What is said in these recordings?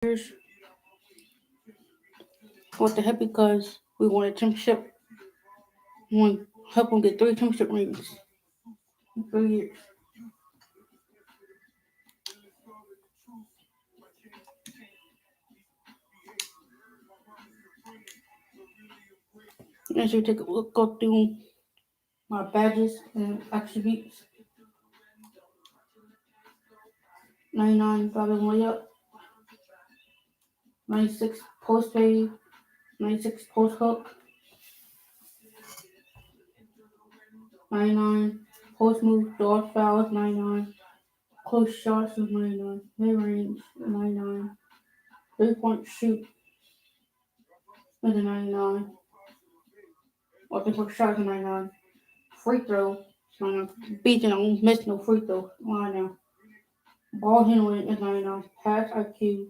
years. What the heck? Because we won a championship. We want to help them get 3 championship rings in 3 years. As you take a look, go through my badges and attributes. 99 driving layup, 96 post fade, 96 post hook, 99 post move, dodge fouls, 99 close shots is 99, mid range 99, 3-point shoot is a 99, or 3-point shot is a 99, free throw is 99, beating, I don't miss no free throw line now. Ball handling is 99, pass IQ is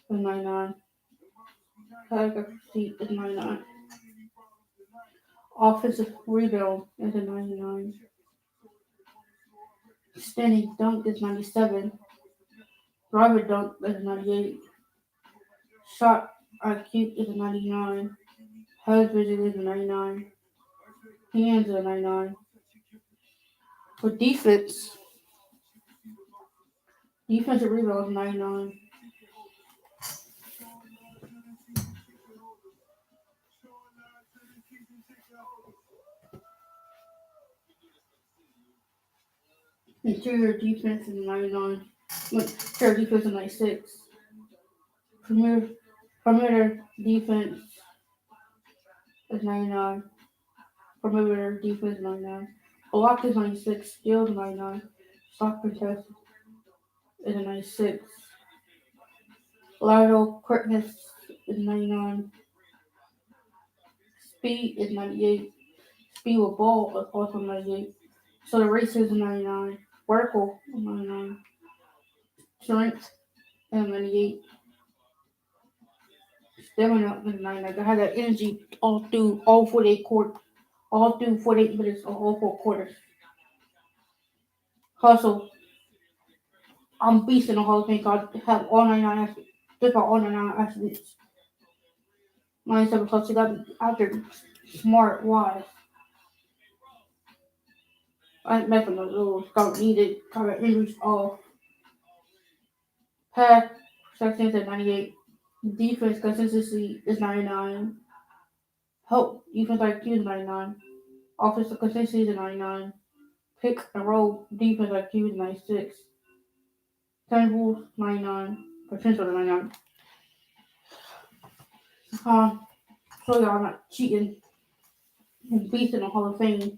99, pass accuracy is 99, offensive rebound is a 99, standing dunk is 97, driver dunk is 98, shot IQ is a 99, head vision is a 99, hands are 99. For defense, defensive rebound is 99. Interior defense is 99. Interior defense is 96. Perimeter defense is 99. Perimeter defense is 99. Block is 96. Steal is 99. Shot contest is a 96. Lateral quickness is 99. Speed is 98. Speed with ball is also 98. So the race is 99. Vertical is 99. Strength is 98. Stamina is 99. I had that energy all through all 48 minutes of all 4 quarters. Hustle. I'm beasting the whole thing. I have all 99 attributes. Just about all 99 attributes. 97 plus. You got to be out there smart, wise. I ain't messing with those. Got needed. Got injuries off. Pass protection is 98. Defense consistency is 99. Help defense IQ is 99. Offensive consistency is 99. Pick and roll defense IQ is 96. Tangibles 99. Potential 99. So y'all not cheating and beasting the Hall of Fame.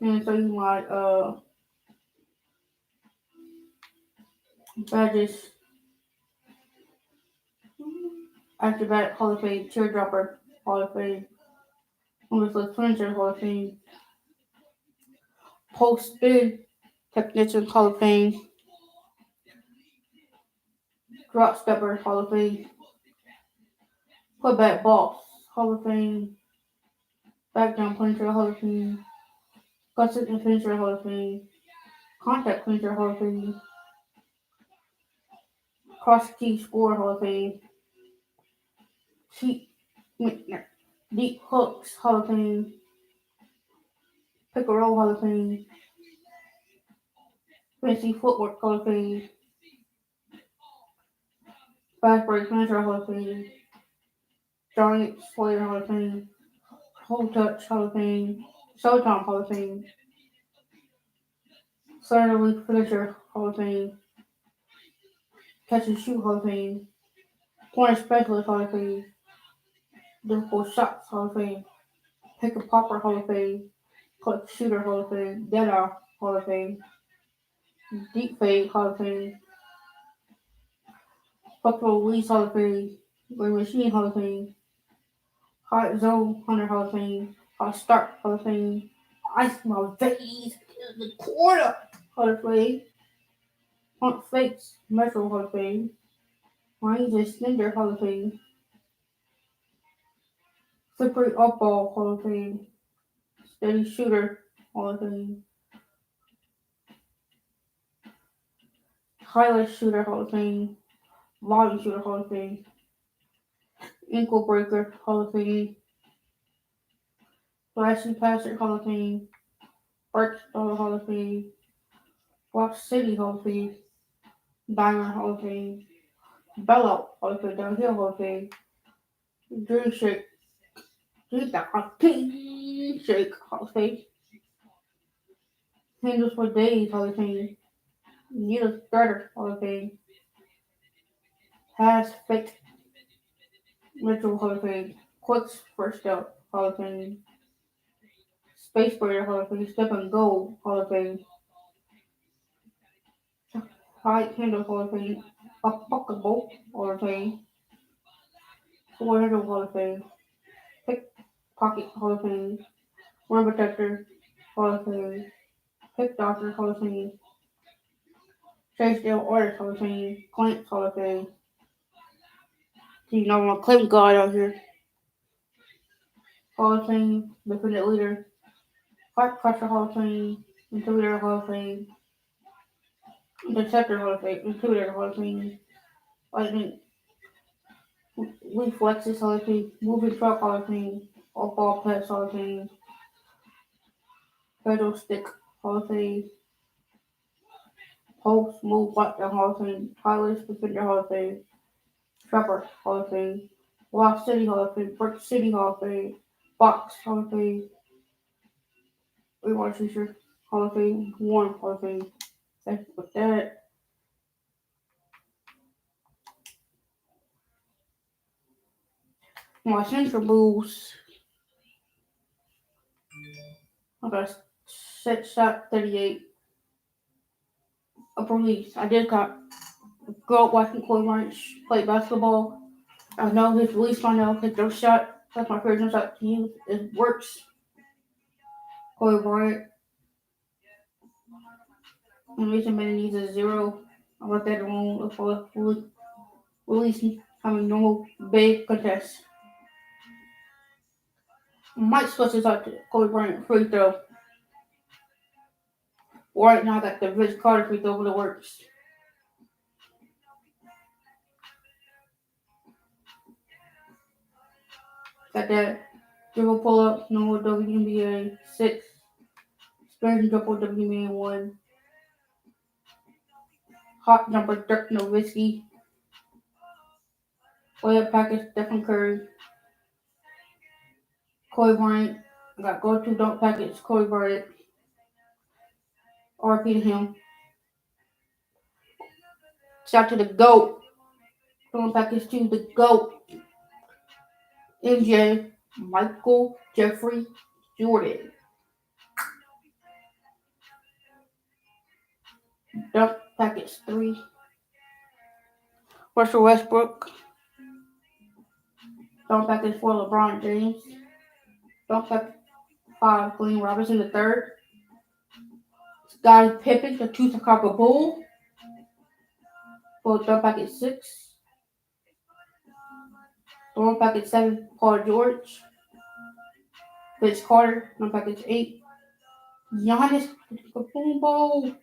And so you my badges. Acrobat Hall of Fame. Teardropper Hall of Fame. Wonderful Furniture Hall of Fame. Post Spin Technician Hall of Fame. Drop Stepper Hall of Fame. Putback Boss Hall of Fame. Backdown Puncher Hall of Fame. Consistent Finisher Hall of Fame. Contact Finisher Hall of Fame. Cross Key Score Hall of Fame. Deep Hooks Hall of Fame. Pick and Roll Hall of Fame. Fancy Footwork Hall of Fame. Fast Break Finisher Hall of Fame. Giant Slayer Hall of Fame. Whole Touch Hall of Fame. Showtime Hall of Fame. Saturday Week Finisher Hall of Fame. Catch and Shoot Hall of Fame. Corner Specialist Hall of Fame. Difficult Shots Hall of Fame. Pick a Popper Hall of Fame. Clutch Shooter Hall of Fame. Dead-Eye Hall of Fame. Deep Fade Hall of Fame. Buffalo Release Hall of Fame. Green Machine Hall of Fame. Hot Zone Hunter Hall of Fame. Hot Start Hall of Fame. Ice My Veins in the Corner Hall of Fame. Hunt Fakes Metro Hall of Fame. Ranger Slender Hall of Fame. Slippery Upball Hall of Fame. Steady Shooter Hall of Fame. Highlight Shooter Hall of Fame. Volume Shooter Hall of Fame, Ankle Breaker Hall of Fame, Flashy Passer Hall of Fame, Burke Star Hall of Fame, Rock City Hall of Fame, Diamond Hall of Fame, Bellow Hall of Fame, Downhill Hall of Fame, Dream Shake, Dream Shake Hall of Fame, Handles for Days Hall of Fame, Needle Threader Hall of Fame, Has Fake Ritual Hall of Fame, Quick's First Step Hall of Fame, Space Brader Hall of Fame, Step and Go Hall of Fame, High Handle Hall of Fame, Unfuckable Hall of Fame, 400 Hall of Fame, Pickpocket Hall of Fame, Run Protector Hall of Fame, Pick Doctor Hall of Fame, Chase Dale Artist Hall of Fame, Clamps Hall of Fame. You know I'm a claim guy out here. Hall of Fame, Defendant Leader, Heart Crusher Hall of Fame, Intimidator Hall of Fame, Interceptor Hall of Fame, Intimidator Hall of Fame, Lightning, Reflexes Hall of Fame, Moving Truck Hall of Fame, All Ball Pets Hall of Fame, Pedal Stick Hall of Fame, Pulse Move Button Hall of Fame, Tireless Defender Hall of Fame, Trapper Hall of Fame, Lost City Hall of Fame, Brick City Hall of Fame, Box Hall of Fame, Rewatch Feature Hall of Fame, Warm Hall of Fame. Thanks for that. My Central Bulls. I got set shot 38. A police. I did got grow up watching Kobe Bryant play basketball. I know his release by now hit their shot. That's my favorite shot to use. It works. Kobe Bryant. And Mason Bennett needs a 0. I left that alone for release having normal big contest. Might switch this out to Kobe Bryant free throw. Right now I got the Vince Carter free throw for the works. Got that dribble pull up, normal WNBA 6. Spin dribble WNBA 1. Hot jumper Dirk Nowitzki. Layup package Stephen Curry. Kobe Bryant. I got go to dunk package Kobe Bryant. RP to him. Shout to the GOAT. Dunk package to the GOAT. MJ. Michael Jeffrey Jordan. Dunk package 3. Russell Westbrook. Dunk package 4 LeBron James. Dunk package 5 Glenn Robinson the third. Scottie Pippen, the 2 Chicago Bull. For dunk package 6. Dunk package 7 Paul George. Vince Carter, dunk package 8. Giannis Antetokounmpo.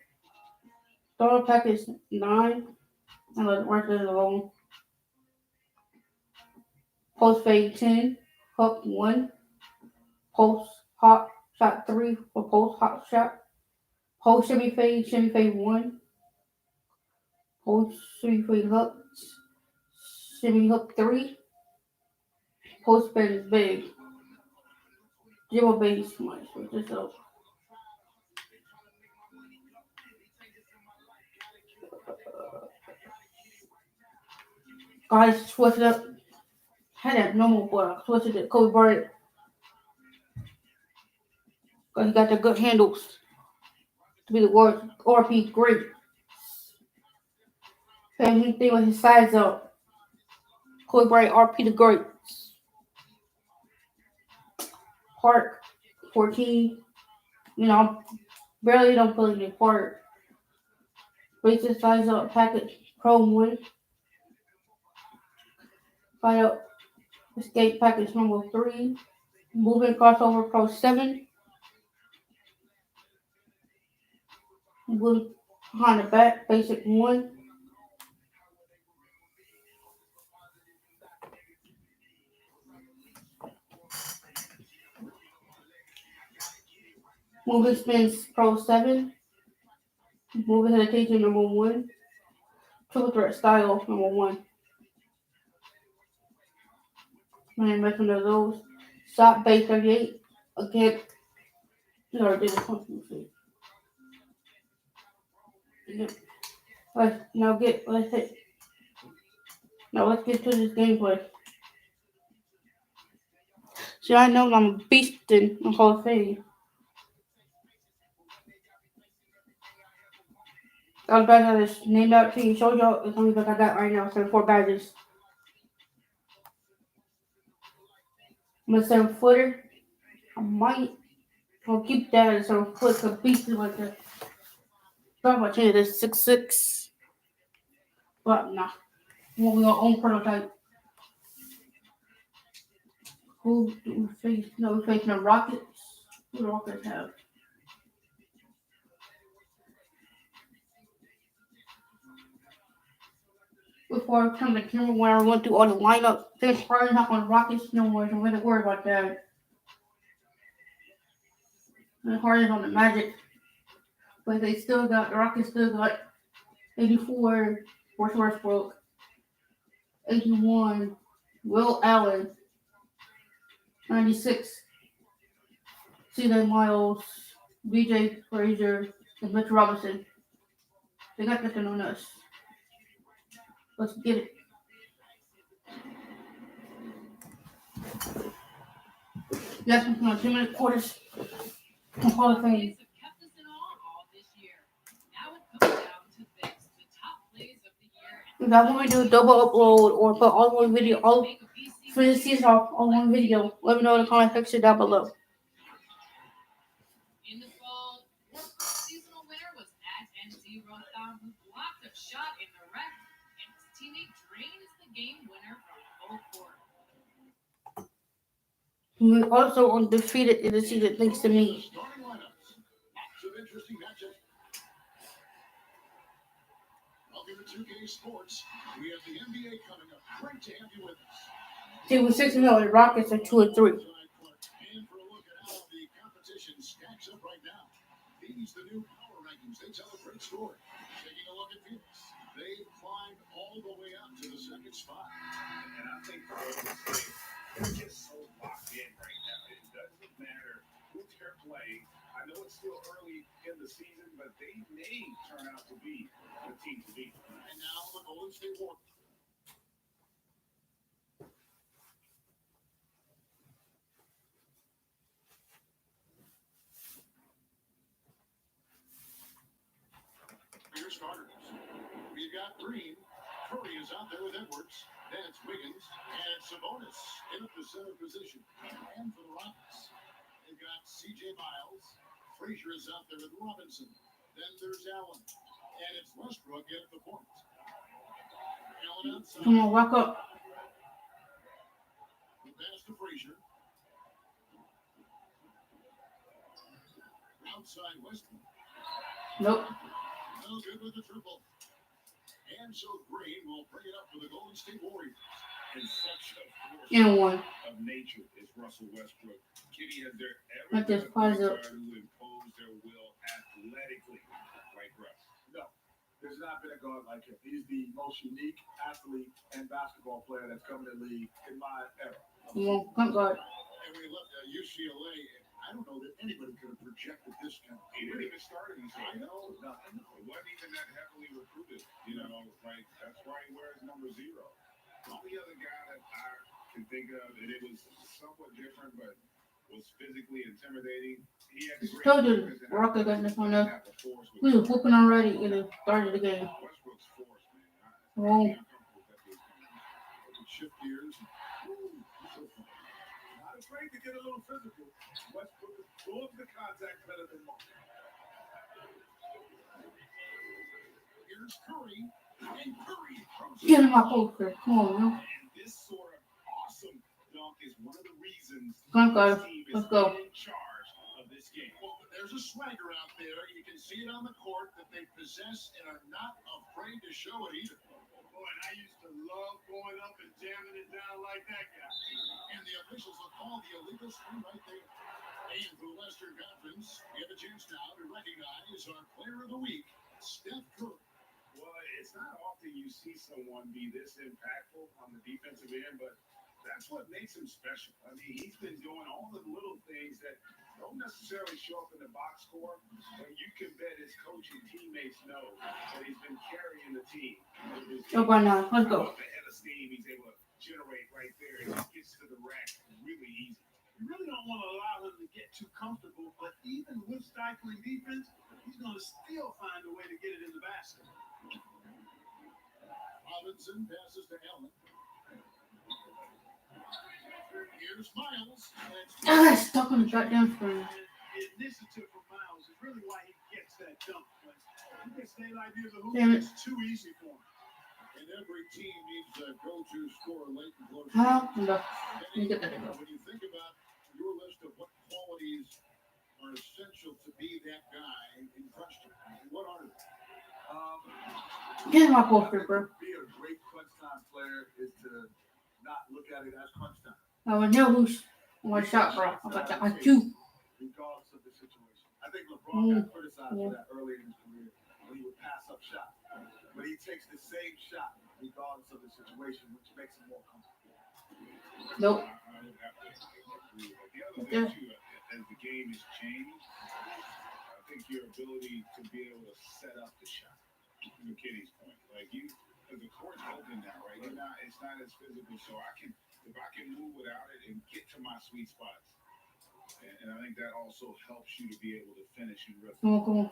Dunk package 9. And let the rest of it alone. Post fade 10. Hook 1. Post hot shot 3 for post hot shot. Post shimmy fade 1. Post shimmy fade hook. Shimmy hook 3. Post fade is big. Dribble base. Might switch this up. Guys, switch it up. Had that normal, but I switched it to Kobe Bryant. Because he got the good handles to be the world RP great. And he thing with his size up. Kobe Bryant RP the great. Park 14. You know, barely don't play the part. Bases size up package Chrome 1. Fire up escape package number 3. Moving crossover Pro 7. Moving behind the back basic 1. Moving spins Pro 7. Moving hesitation number 1. Triple threat style number 1. And mention of those. Shot base 38. Again, you already did the yeah. Let's get to this gameplay. See, I know I'm a beast in Hall of Fame. I was about to just name out to you, show y'all the only book I got right now, 74 badges. I'm a 7-footer. I'll keep that as 7-foot, because beast is like a, thought about changing this 6'6", but nah. We want our own prototype. Who do we face? No, we're facing the Rockets. Who do the Rockets have? Before I come to camera when I went through all the lineup, things Harden up on the Rockets, no worries. I'm really worried about that. And Harden's on the Magic. But the Rockets still got 84 Russell Westbrook, 81 Will Allen, 96 C.J. Miles, B.J. Frazier, and Mitch Robinson. They got nothing on us. Let's get it. Yes, I'm going to 2-minute quarters. Hall of Fame. If I want to do a double upload or put all one video, all finish this off on one video, let me know in the comment section down below. In the fall, seasonal winner was at NC Rotham, who blocked a shot in the rack, and his teammate drains the game winner from full court. He was also undefeated in the season thanks to me. Welcome to 2K Sports. We have the NBA coming up. Great to have you with us. Team was 6-0, the Rockets are 2-3. And for a look at how the competition stacks up right now, these the new power rankings. They tell a great story. Taking a look at Phoenix, they've climbed all the way up to the second spot. And I think they're just so locked in right now. It doesn't matter who they're playing. I know it's still early in the season, but they may turn out to be the team to beat. And now the Golden State Warriors. Your starters. We've got Green. Curry is out there with Edwards. Then it's Wiggins and Sabonis in at the center position. And for the Rockets, they've got C.J. Miles. Frazier is out there with Robinson. Then there's Allen. And it's Westbrook at the point. Allen outside. Come on, walk up. The pass to Frazier. Outside Westbrook. Nope. No good with the triple. And so Green will bring it up for the Golden State Warriors. And such a force of nature is Russell Westbrook. Kitty, has there ever been a point guard who imposed their will athletically like Russ? No. There's not been a guard like him. He's the most unique athlete and basketball player that's come in the league in my era. Point guard. And we left UCLA. I don't know that anybody could have projected this kind of. He didn't even start it. I know. No, I know. It wasn't even that heavily recruited. You know, like that's why he wears number 0. The only other guy that I can think of that it was somewhat different, but was physically intimidating. He had the told you, Rocket got this one up. We were whooping already in the start of the game. Westbrook's force, man. Shift gears. Not afraid to get a little physical. Westbrook absorbs the contact better than most. Here's Curry. And Curry get him my poster. Come on, man. And this sort of awesome dunk is one of the reasons this team is in charge of this game. Well, there's a swagger out there. You can see it on the court that they possess and are not afraid to show it either. Boy, and I used to love going up and jamming it down like that guy. And the officials will call the illegal screen right there. And for the Western Conference, we have a chance now to recognize our Player of the Week, Steph Curry. Well, it's not often you see someone be this impactful on the defensive end, but that's what makes him special. I mean, he's been doing all the little things that don't necessarily show up in the box score, but you can bet his coach and teammates know that he's been carrying the team. Oh, by now, let's How go. about the head of steam he's able to generate right there and he gets to the rack really easy. You really don't want to allow him to get too comfortable, but even with stifling defense, he's going to still find a way to get it in the basket. Robinson passes to Allen. Here's Miles. Ah, stuck on the goddamn screen. Initiative from Miles is really why he gets that dunk. He gets that idea of the hoop. Damn it. It's too easy for him. And every team needs a go-to scorer late in close. Huh? No. You get that to go. When you think about your list of what qualities are essential to be that guy in crunch time, what are they? Get my poster, bro. Be a great crunch time player is to not look at it as crunch time. I would know who's my shot, bro. I got that. I do. Regardless of the situation. I think LeBron got criticized Yeah. for that early in his career when he would pass up shots. But he takes the same shot regardless of the situation, which makes him more comfortable. Nope. I would have to agree with that. The other Okay. thing, too, as the game has changed, I think your ability to be able to set up the shot. To McKinney's point, like you, because the court's open now, right? You're not, it's not as physical, so if I can move without it and get to my sweet spots, and I think that also helps you to be able to finish in rhythm. Come on, come on.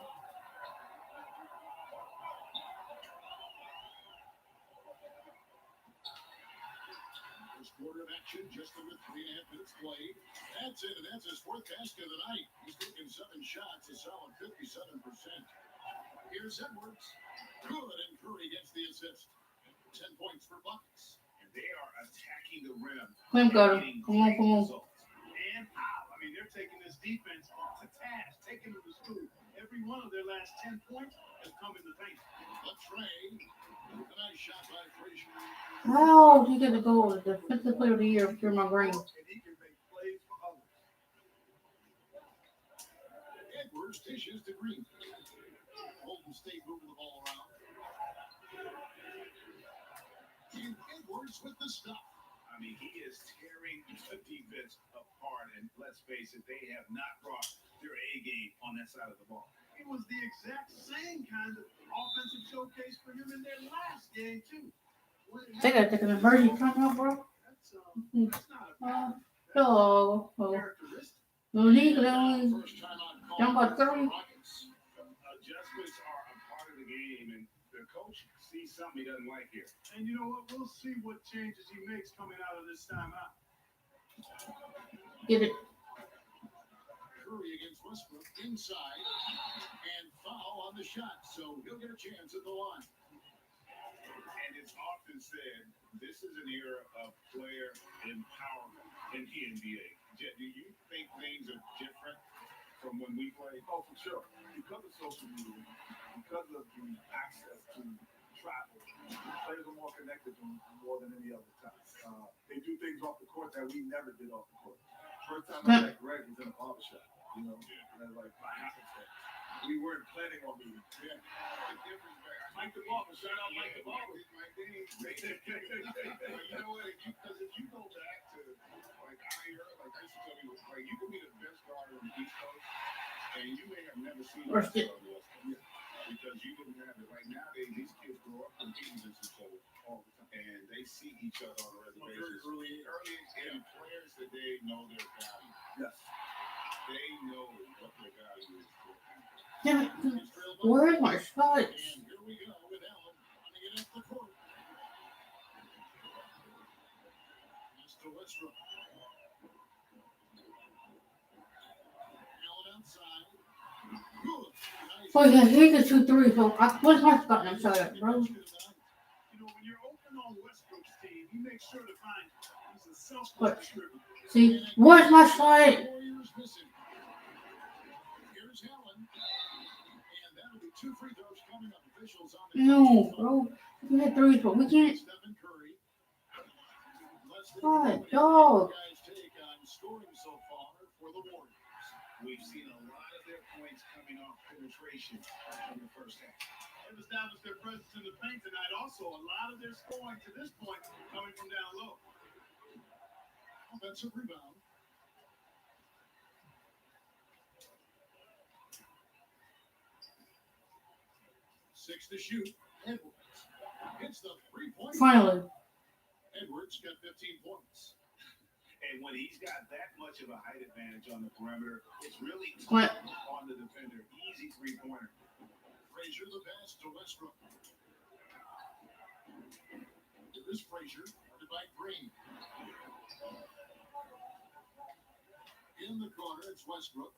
First quarter of action, just under 3.5 minutes played. That's it, and that's his fourth basket of the night. He's taken 7 shots, a solid 57%. Here's Edwards. Good, and Curry gets the assist. 10 points for Bucks. And they are attacking the rim. Clem got him. Getting Come on, great come on. results. And how? I mean, they're taking this defense to task, taking them to school. Every one of their last 10 points has come in the paint. A trade. A nice shot by Frazier. How do you get the goal? The defensive player of the year through my brain. And he can make plays for others. Edwards dishes to Green. Golden State moving the ball around. And Edwards with the stuff. I mean, he is tearing the defense apart. And let's face it, they have not brought their A game on that side of the ball. It was the exact same kind of offensive showcase for him in their last game, too. They gotta take an emergency timeout, bro. That's not a Oh, characteristic. no need to First time out call Down by for the 30. Rockets. Adjustments are a part of the game, and the coach sees something he doesn't like here. And you know what? We'll see what changes he makes coming out of this timeout. get it. Curry against Westbrook inside, and foul on the shot, so he'll get a chance at the line. And it's often said this is an era of player empowerment in the NBA. Jet, do you think things are different from when we played? Oh, for sure. Because of social media, because of the access to travel, players are more connected more than any other time. They do things off the court that we never did off the court. First time I met Greg was in a barbershop, and like by happenstance. We weren't planning on meeting. Yeah. The difference, Mike the Barber, shout out Mike the Barber. My name. You know what? Because if you go back to like I used to tell people, like you can be the best guard on the East Coast, and you may have never seen the best guard on the West Coast. Because you didn't have it. Like nowadays, these kids grow up competing against each other all the time, and they see each other on a regular basis. Early, and players today know their value. Yes, they know what their value is. Damn it. Where's my shots? And here we go with Allen running it up the court. Mr. Westbrook. Allen outside. Good. Nice. Oh yeah, he's a 2-3, so what's my spot next shot, bro? You know, when you're open on Westbrook's team, he makes sure to find he's a selfless What? distributor. See, where's my shot? Warriors missing. Here's Allen. And that'll be 2 free throws coming up. Officials on the No, bro. We had 3, but we can't. Stephen Curry. God, dog. Guys take on scoring so far for the Warriors. We've seen a lot of their points coming off penetration in the first half. They've established their presence in the paint tonight. Also, a lot of their scoring to this point coming from down low. Offensive rebound. 6 to shoot. Edwards hits the 3-point. Finally. Edwards got 15 points. And when he's got that much of a height advantage on the perimeter, it's really tough on the defender. Easy 3-pointer. Frazier the pass to Westbrook. Here's Frazier, guarded by Green. In the corner, it's Westbrook.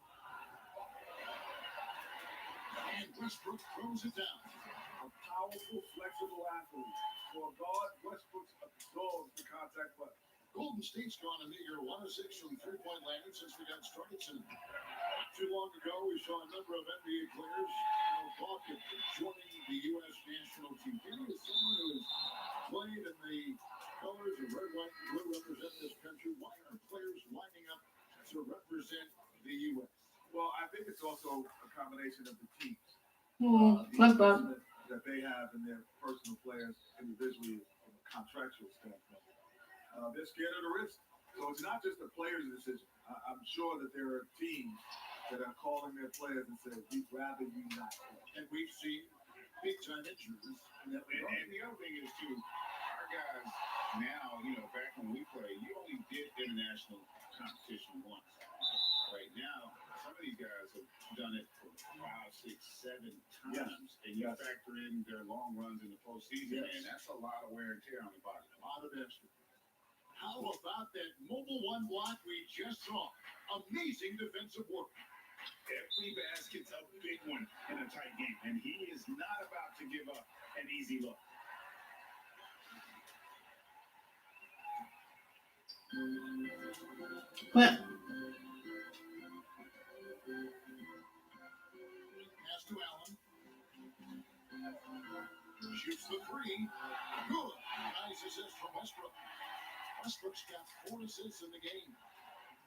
And Westbrook throws it down. A powerful, flexible athlete. For a guard, Westbrook absorbs the contact play. Golden State's gone a meager 1 of 6 from three-point land since we got started tonight. Not too long ago, we saw a number of NBA players talk of joining the U.S. national team. Kenny is someone who has played in the colors of red, white, and blue represent this country. Why are players lining up to represent the U.S.? Well, I think it's also a combination of the teams. Like that. That they have in their personal players individually from a contractual standpoint. They're scared of the risk. So it's not just the players' decision. I'm sure that there are teams that are calling their players and saying, we'd rather you not play. And we've seen big-time injuries. And the other thing is, too, our guys now, back when we played, you only did international competition once. Right now, some of these guys have done it for 5, 6, 7 times. Yes. And you factor in their long runs in the postseason, and that's a lot of wear and tear on the body. A lot of extra. How about that mobile one block we just saw? Amazing defensive work. Every basket's a big one in a tight game, and he is not about to give up an easy look. But Pass to Allen. Shoots the 3. Good. Nice assist from Westbrook. Westbrook's got 4 assists in the game.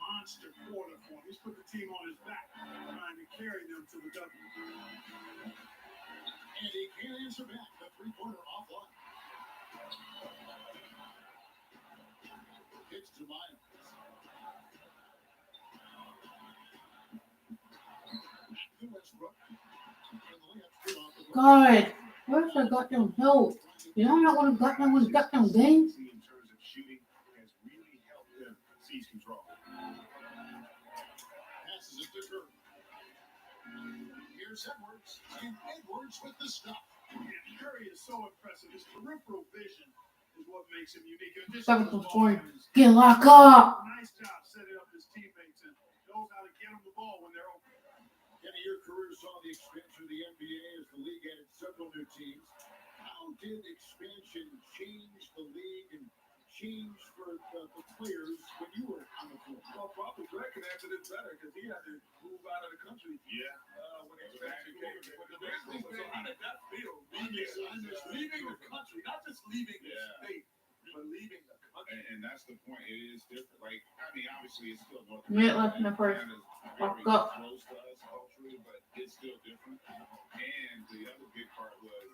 Monster quarter for him. He's put the team on his back, trying to carry them to the W. And he can't answer back. The 3-pointer offline. It's to Miles. To Westbrook. And the layup's good off the glass. God, where's the goddamn help? You know not want to goddamn win goddamn game? In terms of shooting, has really helped them seize control. Passes it to Curry. Here's Edwards. And Edwards with the stop. Yeah, Curry is so impressive. His peripheral vision is what makes him unique. In addition to his ball hands, Get locked up. nice job setting up his teammates and knows how to get them the ball when they're open. Kenny, your career saw the expansion of the NBA as the league added several new teams. How did expansion change the league and change for the players when you were on the floor? Well, probably Greg can answer this better because he had to move out of the country. Yeah. When expansion came. When the big thing came, how did that feel? Leaving the country, not just leaving the state, but leaving the country. And that's the point. It is different. Like, I mean, obviously, it's still North Minute left in the first. Very Fuck up. close to us culturally, but it's still different. And the other big part was,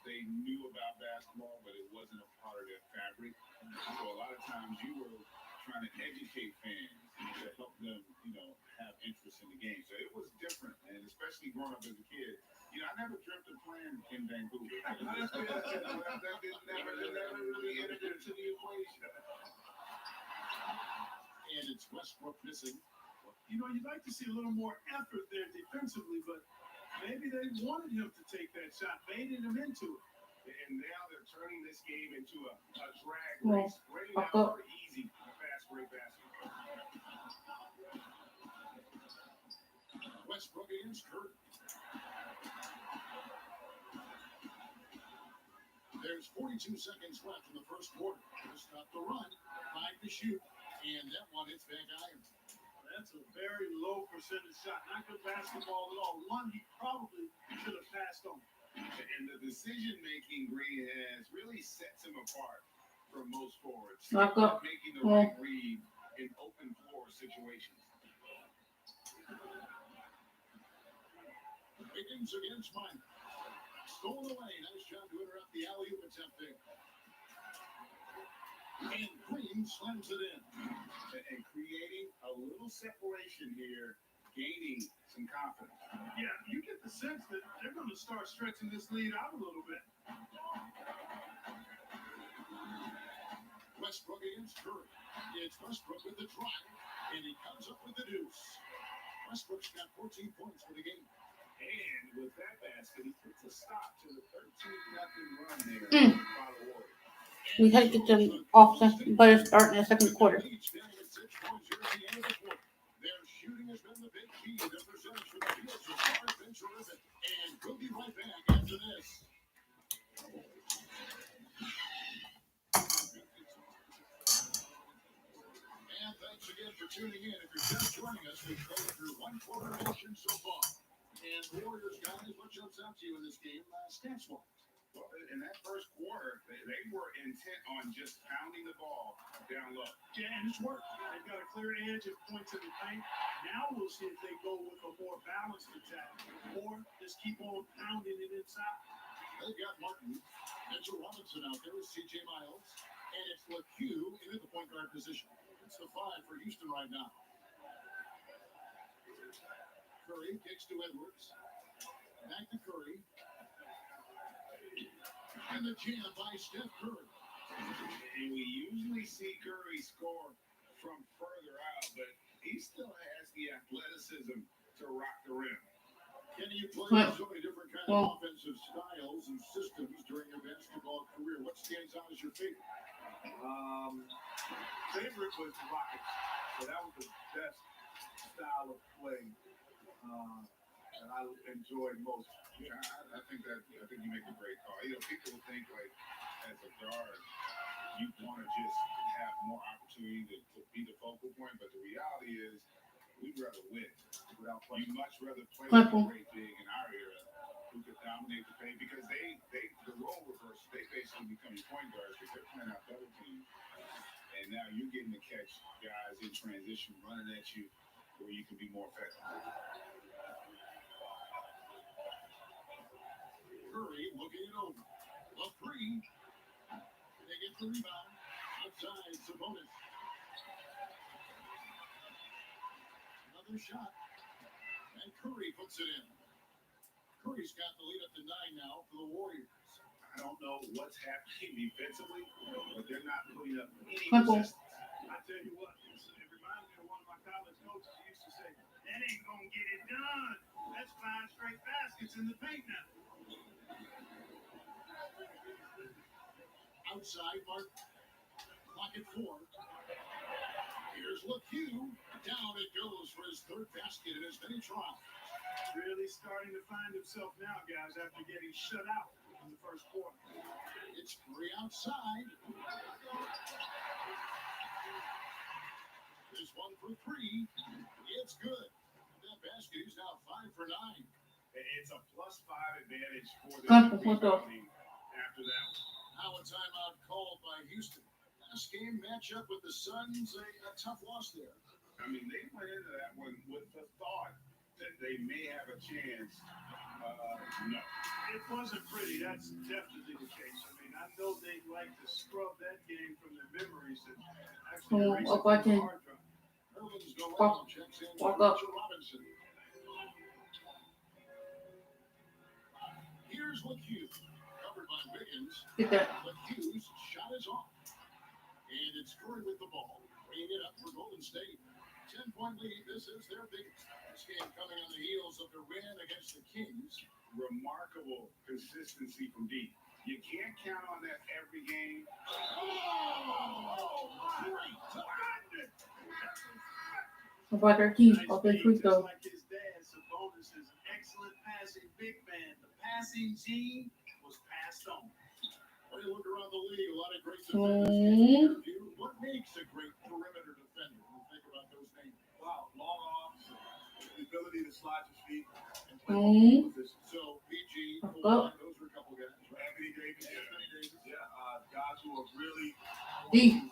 they knew about basketball, but it wasn't a part of their fabric. So a lot of times you were trying to educate fans to help them, have interest in the game. So it was different, and especially growing up as a kid. I never dreamt of playing in Vancouver. That never really entered into the equation. And it's Westbrook missing. You'd like to see a little more effort there defensively, but maybe they wanted him to take that shot, baiting him into it. And now they're turning this game into a drag race. Bringing out more easy, fast break basketball. Westbrook against Curry. There's 42 seconds left in the first quarter. Just stop the run, 5 to shoot, and that one hits back iron. That's a very low percentage shot. Not good basketball at all. One he probably should have passed on. And the decision-making Green has really sets him apart from most forwards. Lock up. Making the right read in open floor situations. Wiggins against Mine. Stolen away. Nice job to interrupt the alley-oop attempt there. And Green slams it in. And creating a little separation here, gaining some confidence. Yeah, you get the sense that they're going to start stretching this lead out a little bit. Westbrook against Curry. It's Westbrook with the drive, and he comes up with the deuce. Westbrook's got 14 points for the game. And with that basket, he puts a stop to the 13-0 run there. By the Warriors. We had to get them off, but it's starting the second quarter. They're shooting has been the big key. The percentage for the field so far has been terrific. And we'll be right back after this. And thanks again for tuning in. If you're just joining us, we've played through one quarter action so far. And Warriors guys, what jumps out to you in this game, stats-wise? Well, in that first quarter, they were intent on just pounding the ball down low. Yeah, and it's worked. They've got a clear edge of points in the paint. Now we'll see if they go with a more balanced attack or just keep on pounding it inside. They've got Martin, Mitchell Robinson out there with C.J. Miles, and it's LeCue into the point guard position. It's the 5 for Houston right now. Curry kicks to Edwards. Back to Curry. And the jam by Steph Curry. And we usually see Curry score from further out, but he still has the athleticism to rock the rim. Can you play so many different kinds of offensive styles and systems during your basketball career? What stands out as your favorite? Favorite was the Rockets. So that was the best style of play that I enjoyed most. Yeah, I think you make a great call. You know, people think like as a guard, you want to just have more opportunity to be the focal point, but the reality is we'd rather win without playing. You'd much rather play with a great big in our era who could dominate the paint because the role reverse, they basically become your point guards because they're playing out double teams. And now you're getting to catch guys in transition running at you where you can be more effective. Curry looking it over. LaPree. They get the rebound. Outside Sabonis. Another shot. And Curry puts it in. Curry's got the lead up to 9 now for the Warriors. I don't know what's happening defensively, but they're not putting up any resistance. I tell you what, it reminds me of one of my college coaches who used to say, that ain't going to get it done. That's 5 straight baskets in the paint now. Outside, Mark. Clock at 4. Here's LeCue. Down it goes for his 3rd basket in as many tries. Really starting to find himself now, guys, after getting shut out in the first quarter. It's Curry outside. This one for 3. It's good. That basket is now 5 for 9. It's a +5 advantage for the After that one. Now a timeout called by Houston. Last game matchup with the Suns, a tough loss there. I mean, they went into that one with the thought that they may have a chance. No. It wasn't pretty. That's definitely the case. I mean, I know they'd like to scrub that game from their memories and actually erase it from the hard drive. Irvin's go out, checks in for Mitchell Robinson. Here's LeCue. Covered by Wiggins. LeCue's shot is off. And it's Curry with the ball. Bringing it up for Golden State. 10-point lead. This is their biggest. This game coming on the heels of their win against the Kings. Remarkable consistency from deep. You can't count on that every game. Oh, great. About their team, off their free throw. Like his dad, Sabonis is an excellent passing big man. The passing gene was passed on. When you look around the league, a lot of great defenders. What makes a great perimeter defender? When you think about those names. Wow, long arms, the ability to slide your feet and play Mm-hmm. position. So, PG, those are a couple guys. Anthony Davis, guys who are really Deep.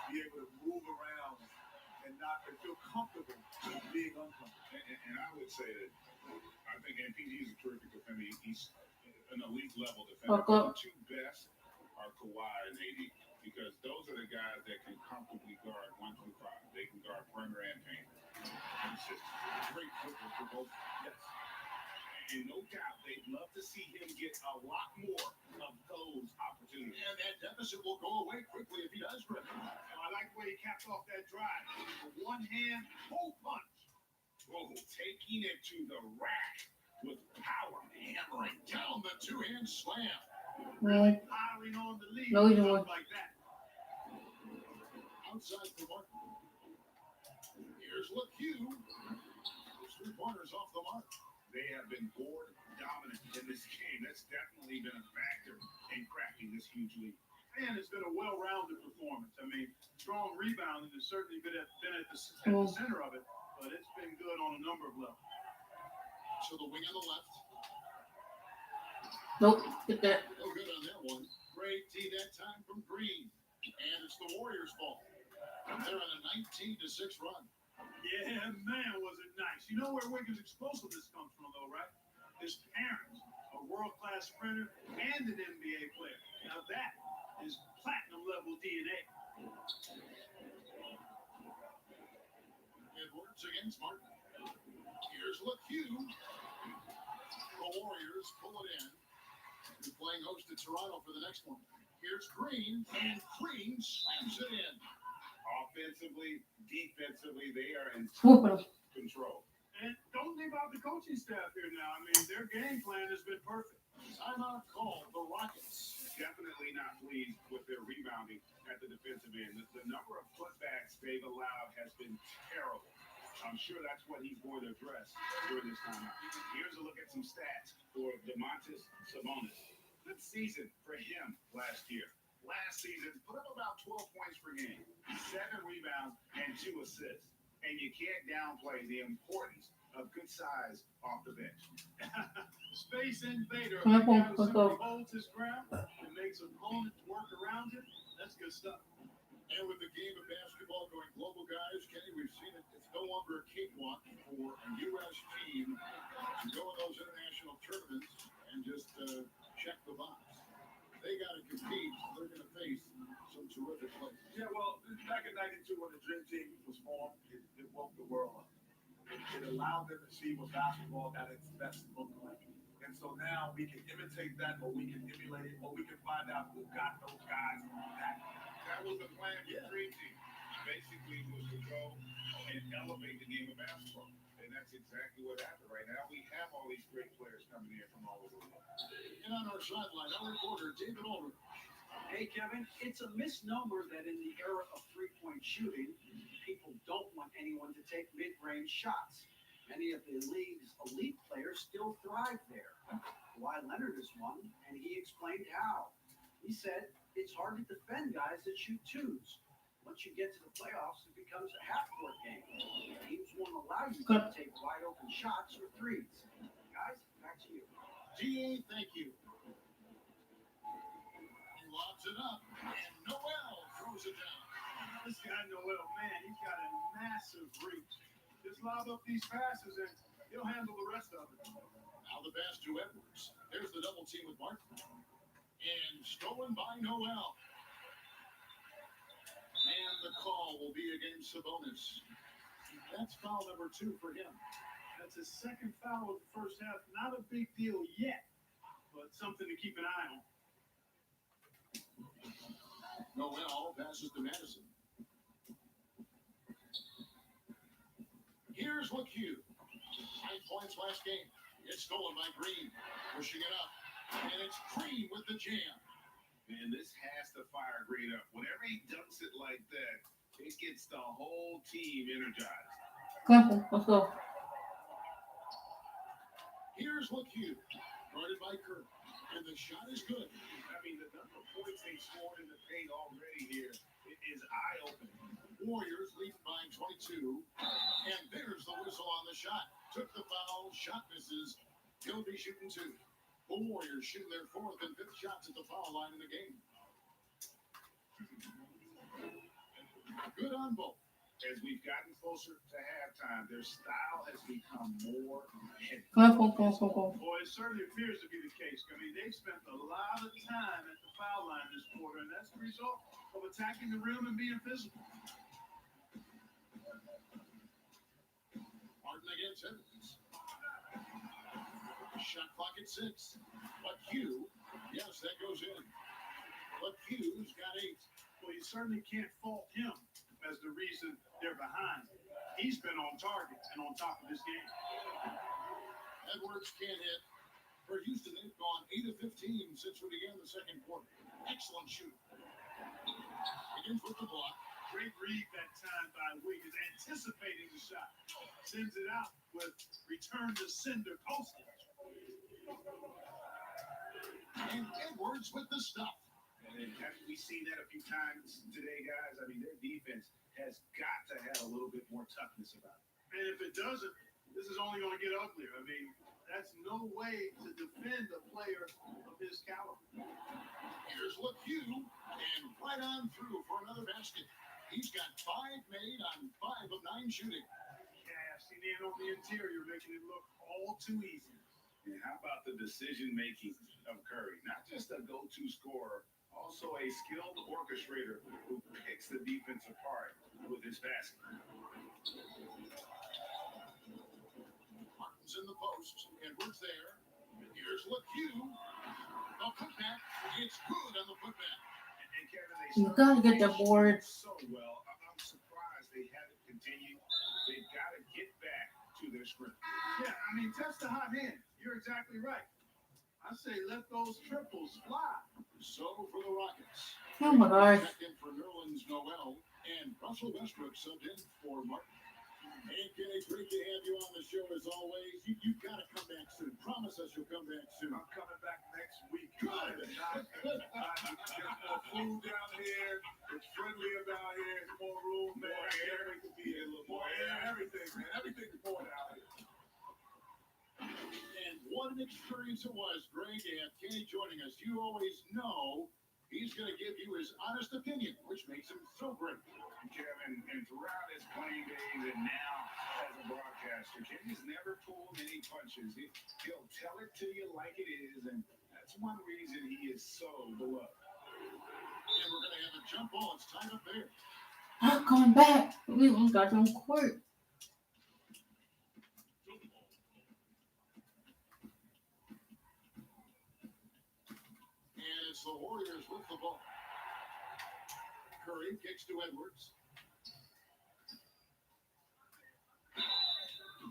be able to move around and not feel comfortable being uncomfortable. And say that I think MPD is a terrific defender. He's an elite level defender. Fuck up. The two best are Kawhi and AD because those are the guys that can comfortably guard 1 through 5. They can guard perimeter and paint. Great footwork for both. Yes. And no doubt, they'd love to see him get a lot more of those opportunities. And that deficit will go away quickly if he does, Griffin. And I like the way he capped off that drive. A one-hand pull punch. Oh, taking it to the rack with power. Hammering down the two-hand slam. Really? Piling on the lead. No, he didn't. Like that. Outside for Martin. Here's LeCue. Those 3 pointers off the mark. They have been board dominant in this game. That's definitely been a factor in cracking this huge lead. And it's been a well-rounded performance. I mean, strong rebounding has certainly been at the center of it, but it's been good on a number of levels. To the wing on the left. Nope. Get that. No good on that one. Great D that time from Green. And it's the Warriors' fault. They're on a 19-6 run. Yeah, man, was it nice. You know where Wiggins' explosiveness comes from, though, right? His parents, a world-class sprinter and an NBA player. Now that is platinum-level DNA. Edwards against Martin. Here's LeCue. The Warriors pull it in. They're playing host to Toronto for the next one. Here's Green, and Green slams it in. Offensively, defensively, they are in Whoop him. control. And don't leave out the coaching staff here now. I mean, their game plan has been perfect. Timeout call, the Rockets. Definitely not pleased with their rebounding at the defensive end. The number of putbacks they've allowed has been terrible. I'm sure that's what he's going to address during this timeout. Here's a look at some stats for Domantas Sabonis. Good season for him last year. Last season, put up about 12 points per game, 7 rebounds, and 2 assists. And you can't downplay the importance of good size off the bench. Space Invader, a guy who simply holds his ground and makes opponents work around him. That's good stuff. And with the game of basketball going global, guys, Kenny, we've seen it. It's no longer a cakewalk for a U.S. team to go in those international tournaments and just check the box. They got to compete. They're going to face some terrific players. Yeah, well, back in '92 when the Dream Team was formed, it woke the world up. It allowed them to see what basketball at its best looked like. And so now we can imitate that, or we can emulate it, or we can find out who got those guys back. That was the plan for the Dream Team. Basically, was to go and elevate the game of basketball. And that's exactly what happened right now. We have all these great players coming in from all over the world. And on our sideline, our reporter, David Aldridge. Hey, Kevin, it's a misnomer that in the era of three-point shooting, people don't want anyone to take mid-range shots. Many of the league's elite players still thrive there. Kawhi Leonard is one, and he explained how. He said, it's hard to defend guys that shoot twos. Once you get to the playoffs, it becomes a half-court game. Teams won't allow you to take wide-open shots or threes. Guys, back to you. G.A., thank you. He lobs it up, and Noel throws it down. This guy Noel, man, he's got a massive reach. Just lob up these passes, and he'll handle the rest of it. Now the pass to Edwards. There's the double team with Martin. And stolen by Noel. And the call will be against Sabonis. That's foul number 2 for him. That's his second foul of the first half. Not a big deal yet, but something to keep an eye on. Noel passes to Madison. Here's LeCue. 9 points last game. It's stolen by Green. Pushing it up. And it's Green with the jam. Man, this has to fire Green up. Whenever he dunks it like that, it gets the whole team energized. Simple. Let's go. Here's LeCue. Guarded by Kirk. And the shot is good. I mean, the number of points they scored in the paint already here is eye-opening. Warriors lead by 22. And there's the whistle on the shot. Took the foul. Shot misses. He'll be shooting 2. The Warriors shooting their 4th and 5th shots at the foul line in the game. Good on both. as we've gotten closer to halftime, their style has become more heavy. Come on. Well, it certainly appears to be the case. I mean, they've spent a lot of time at the foul line this quarter, and that's the result of attacking the rim and being physical. Martin against Edwards. Shot clock at 6. But Hugh, yes, that goes in. But Hugh's got 8. Well, you certainly can't fault him as the reason they're behind. He's been on target and on top of this game. Edwards can't hit. For Houston, they've gone 8 of 15 since we began the second quarter. Excellent shooting. Begins with the block. Great read that time by Wiggins, anticipating the shot. Sends it out with return to sender postage. And Edwards with the stuff. And haven't we seen that a few times today, guys? I mean, their defense has got to have a little bit more toughness about it. And if it doesn't, this is only going to get uglier. I mean, that's no way to defend a player of his caliber. Here's LePew, and right on through for another basket. He's got 5 made on 5 of 9 shooting. Cashing in on the interior, making it look all too easy. And how about the decision-making of Curry? Not just a go-to scorer, also a skilled orchestrator who picks the defense apart with his basket. Martin's in the post. Edwards there. Here's LePew. The putback. It's good on the putback. And Kevin, they You gotta get the board. so well. I'm surprised they haven't continued. They've got to get back to their script. Yeah, I mean, test the hot hand. You're exactly right. I say let those triples fly. So for the Rockets. Oh my gosh. Checked in for Nerlens Noel and Russell Westbrook subbed in for Martin. Hey, Kenny, great to have you on the show as always. You've got to come back soon. Promise us you'll come back soon. I'm coming back next week. Good. There's more food down here. It's friendly about here. It's more room, man. More air. It could be a little more air. Everything, man. Everything's more down here. And what an experience it was, Greg, to have Kenny joining us. You always know he's going to give you his honest opinion, which makes him so great. Kevin, and throughout his playing days and now as a broadcaster, Kenny's never pulled any punches. He'll tell it to you like it is, and that's one reason he is so beloved. And we're going to have a jump ball. It's tied up there. I'm coming back. We almost got on court. And it's the Warriors with the ball. Curry kicks to Edwards.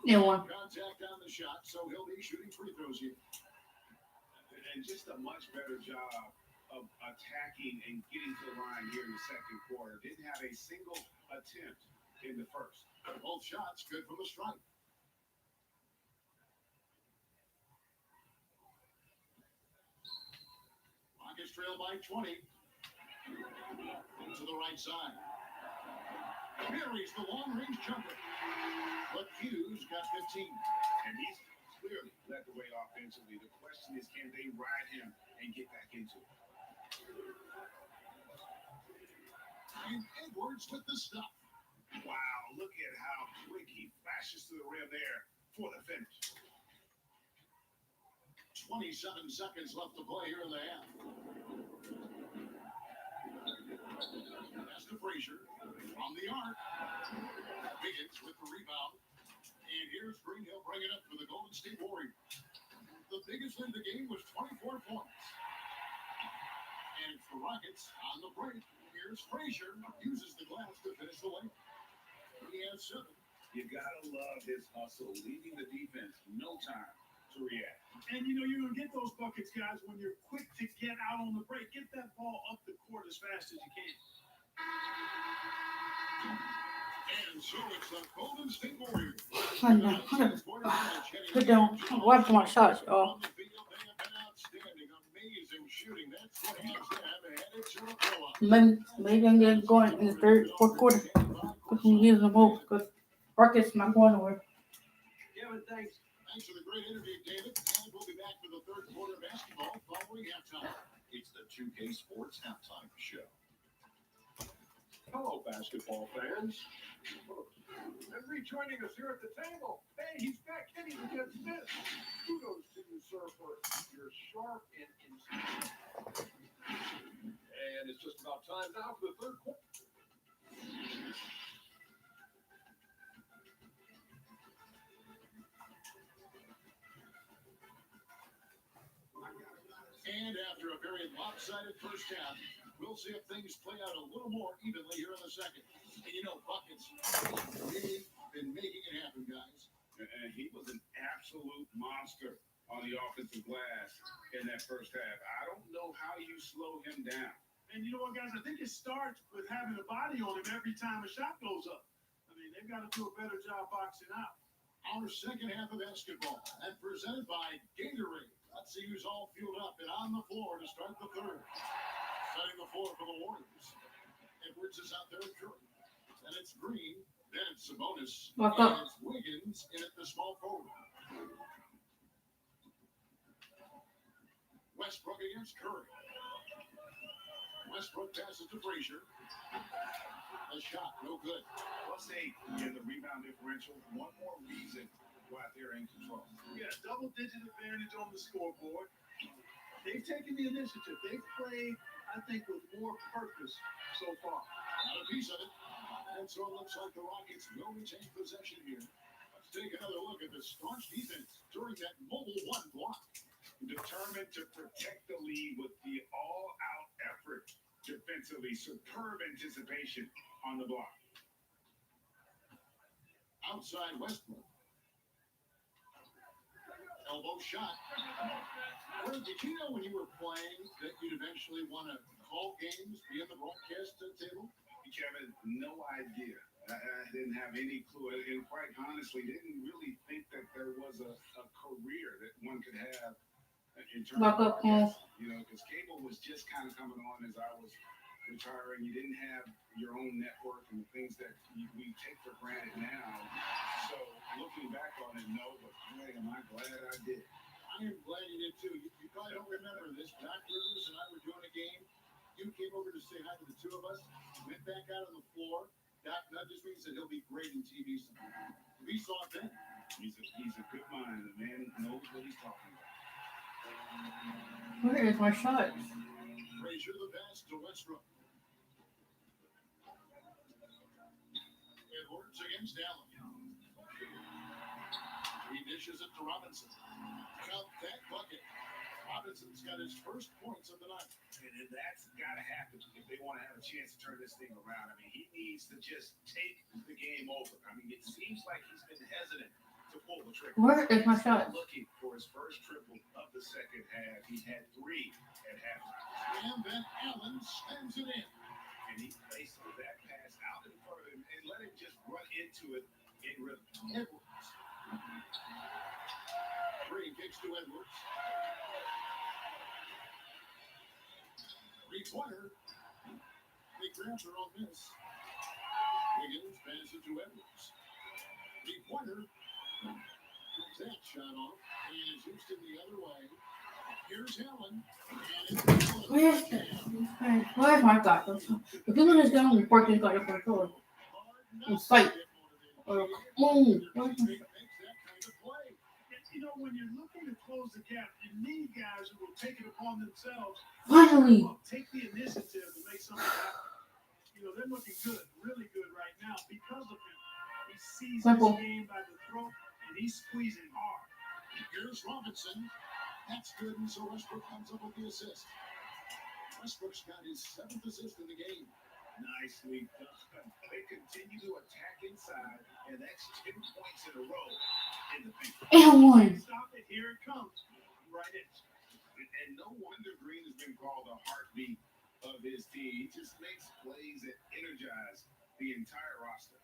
They won. Contact on the shot, so he'll be shooting free throws here. And just a much better job of attacking and getting to the line here in the second quarter. Didn't have a single attempt in the first. Both shots good from the stripe. Rockets trail by 20. To the right side. Buries the long-range jumper. But Hughes got 15. And he's clearly led the way offensively. The question is, can they ride him and get back into it? And Edwards with the stuff. Wow, look at how quick he flashes to the rim there for the finish. 27 seconds left to play here in the half. Pass to Frazier from the arc. Wiggins with the rebound. And here's Green. He'll bring it up for the Golden State Warriors. The biggest lead of the game was 24 points. And it's the Rockets on the break. Here's Frazier. Uses the glass to finish the layup. He has 7. You gotta love his hustle, leaving the defense no time to react. And you know you're gonna get those buckets, guys, when you're quick to get out on the break. Get that ball up the court as fast as you can. And so it's the Golden State Warriors. I know. Put down. Watch my shots, y'all. On the field, they have been outstanding, amazing shooting. That's what has them headed to a blowout. Maybe they can get going in the fourth quarter. Because we use them both. Because Rockets not going nowhere. Kevin, thanks. Thanks for the great interview, David. And we'll be back for the third quarter of basketball following halftime. It's the 2K Sports Halftime Show. Hello, basketball fans. And rejoining us here at the table, hey, he's back hitting against this. Kudos to you, sir, for your sharp and incisive. And it's just about time now for the third quarter. And after a very lopsided first half, we'll see if things play out a little more evenly here in the second. And you know, Buckets, they've been making it happen, guys. And he was an absolute monster on the offensive glass in that first half. I don't know how you slow him down. And you know what, guys? I think it starts with having a body on him every time a shot goes up. I mean, they've got to do a better job boxing out. Our second half of basketball, and presented by Gatorade. Let's see who's all fueled up and on the floor to start the third. Setting the floor for the Warriors. Edwards is out there at Curry. And it's Green. Then it's Sabonis. Walk and up. it's Wiggins in at the small forward. Westbrook against Curry. Westbrook passes to Frazier. A shot, no good. +8 in the rebound differential. One more reason to go out there in control. Yeah, double-digit advantage on the scoreboard. They've taken the initiative. They've played, I think, with more purpose so far. Not a piece of it. And so it looks like the Rockets will retain possession here. Let's take another look at the staunch defense during that mobile one block. Determined to protect the lead with the all-out effort defensively. Superb anticipation on the block. Outside Westbrook. Elbow shot. Where did you know when you were playing that you'd eventually want to call games, be at the broadcast table? Kevin, no idea. I didn't have any clue, and quite honestly, didn't really think that there was a career that one could have in terms Walk of up, Paul. you know, because cable was just kind of coming on as I was retiring. You didn't have your own network and the things that we take for granted now. So looking back on it, no, but boy, am I glad I did. I am glad you did too. You probably don't remember this. Doc Rivers and I were doing a game. You came over to say hi to the two of us. Went back out on the floor. Doc nudges me and said he'll be great in TV sometime. We saw it then. He's a good mind. The man knows what he's talking about. Where is my shot? Frazier the pass to Westbrook. Edwards against Allen. He dishes it to Robinson. Count that bucket. Robinson's got his first points of the night. And that's got to happen if they want to have a chance to turn this thing around. I mean, he needs to just take the game over. I mean, it seems like he's been hesitant to pull the trigger. Where is my shot? Looking for his first triple of the second half. He had 3 at halftime. And then Allen slams it in. And he places that pass out in front of him and let him just run into it in rhythm. Edwards. Green kicks to Edwards. Three-pointer. Big grabber on this. Wiggins passes to Edwards. Three-pointer. That shot off. And it's Houston the other way. Here's Allen. Where's where's my guy? If you look at this guy, report this guy for sure. In sight. Or move. Where's my shot? You know, when you're looking to close the gap, you need guys who will take it upon themselves. Finally. Take the initiative to make something happen. You know, they're looking good, really good right now because of him. He sees Simple. this game by the throat, and he's squeezing hard. Here's Robinson. That's good, and so Westbrook comes up with the assist. Westbrook's got his 7th assist in the game. Nicely done. They continue to attack inside, and that's 10 points in a row in the paint. And one. Stop it. Here it comes. Right in. And no wonder Green has been called the heartbeat of his team. He just makes plays that energize the entire roster.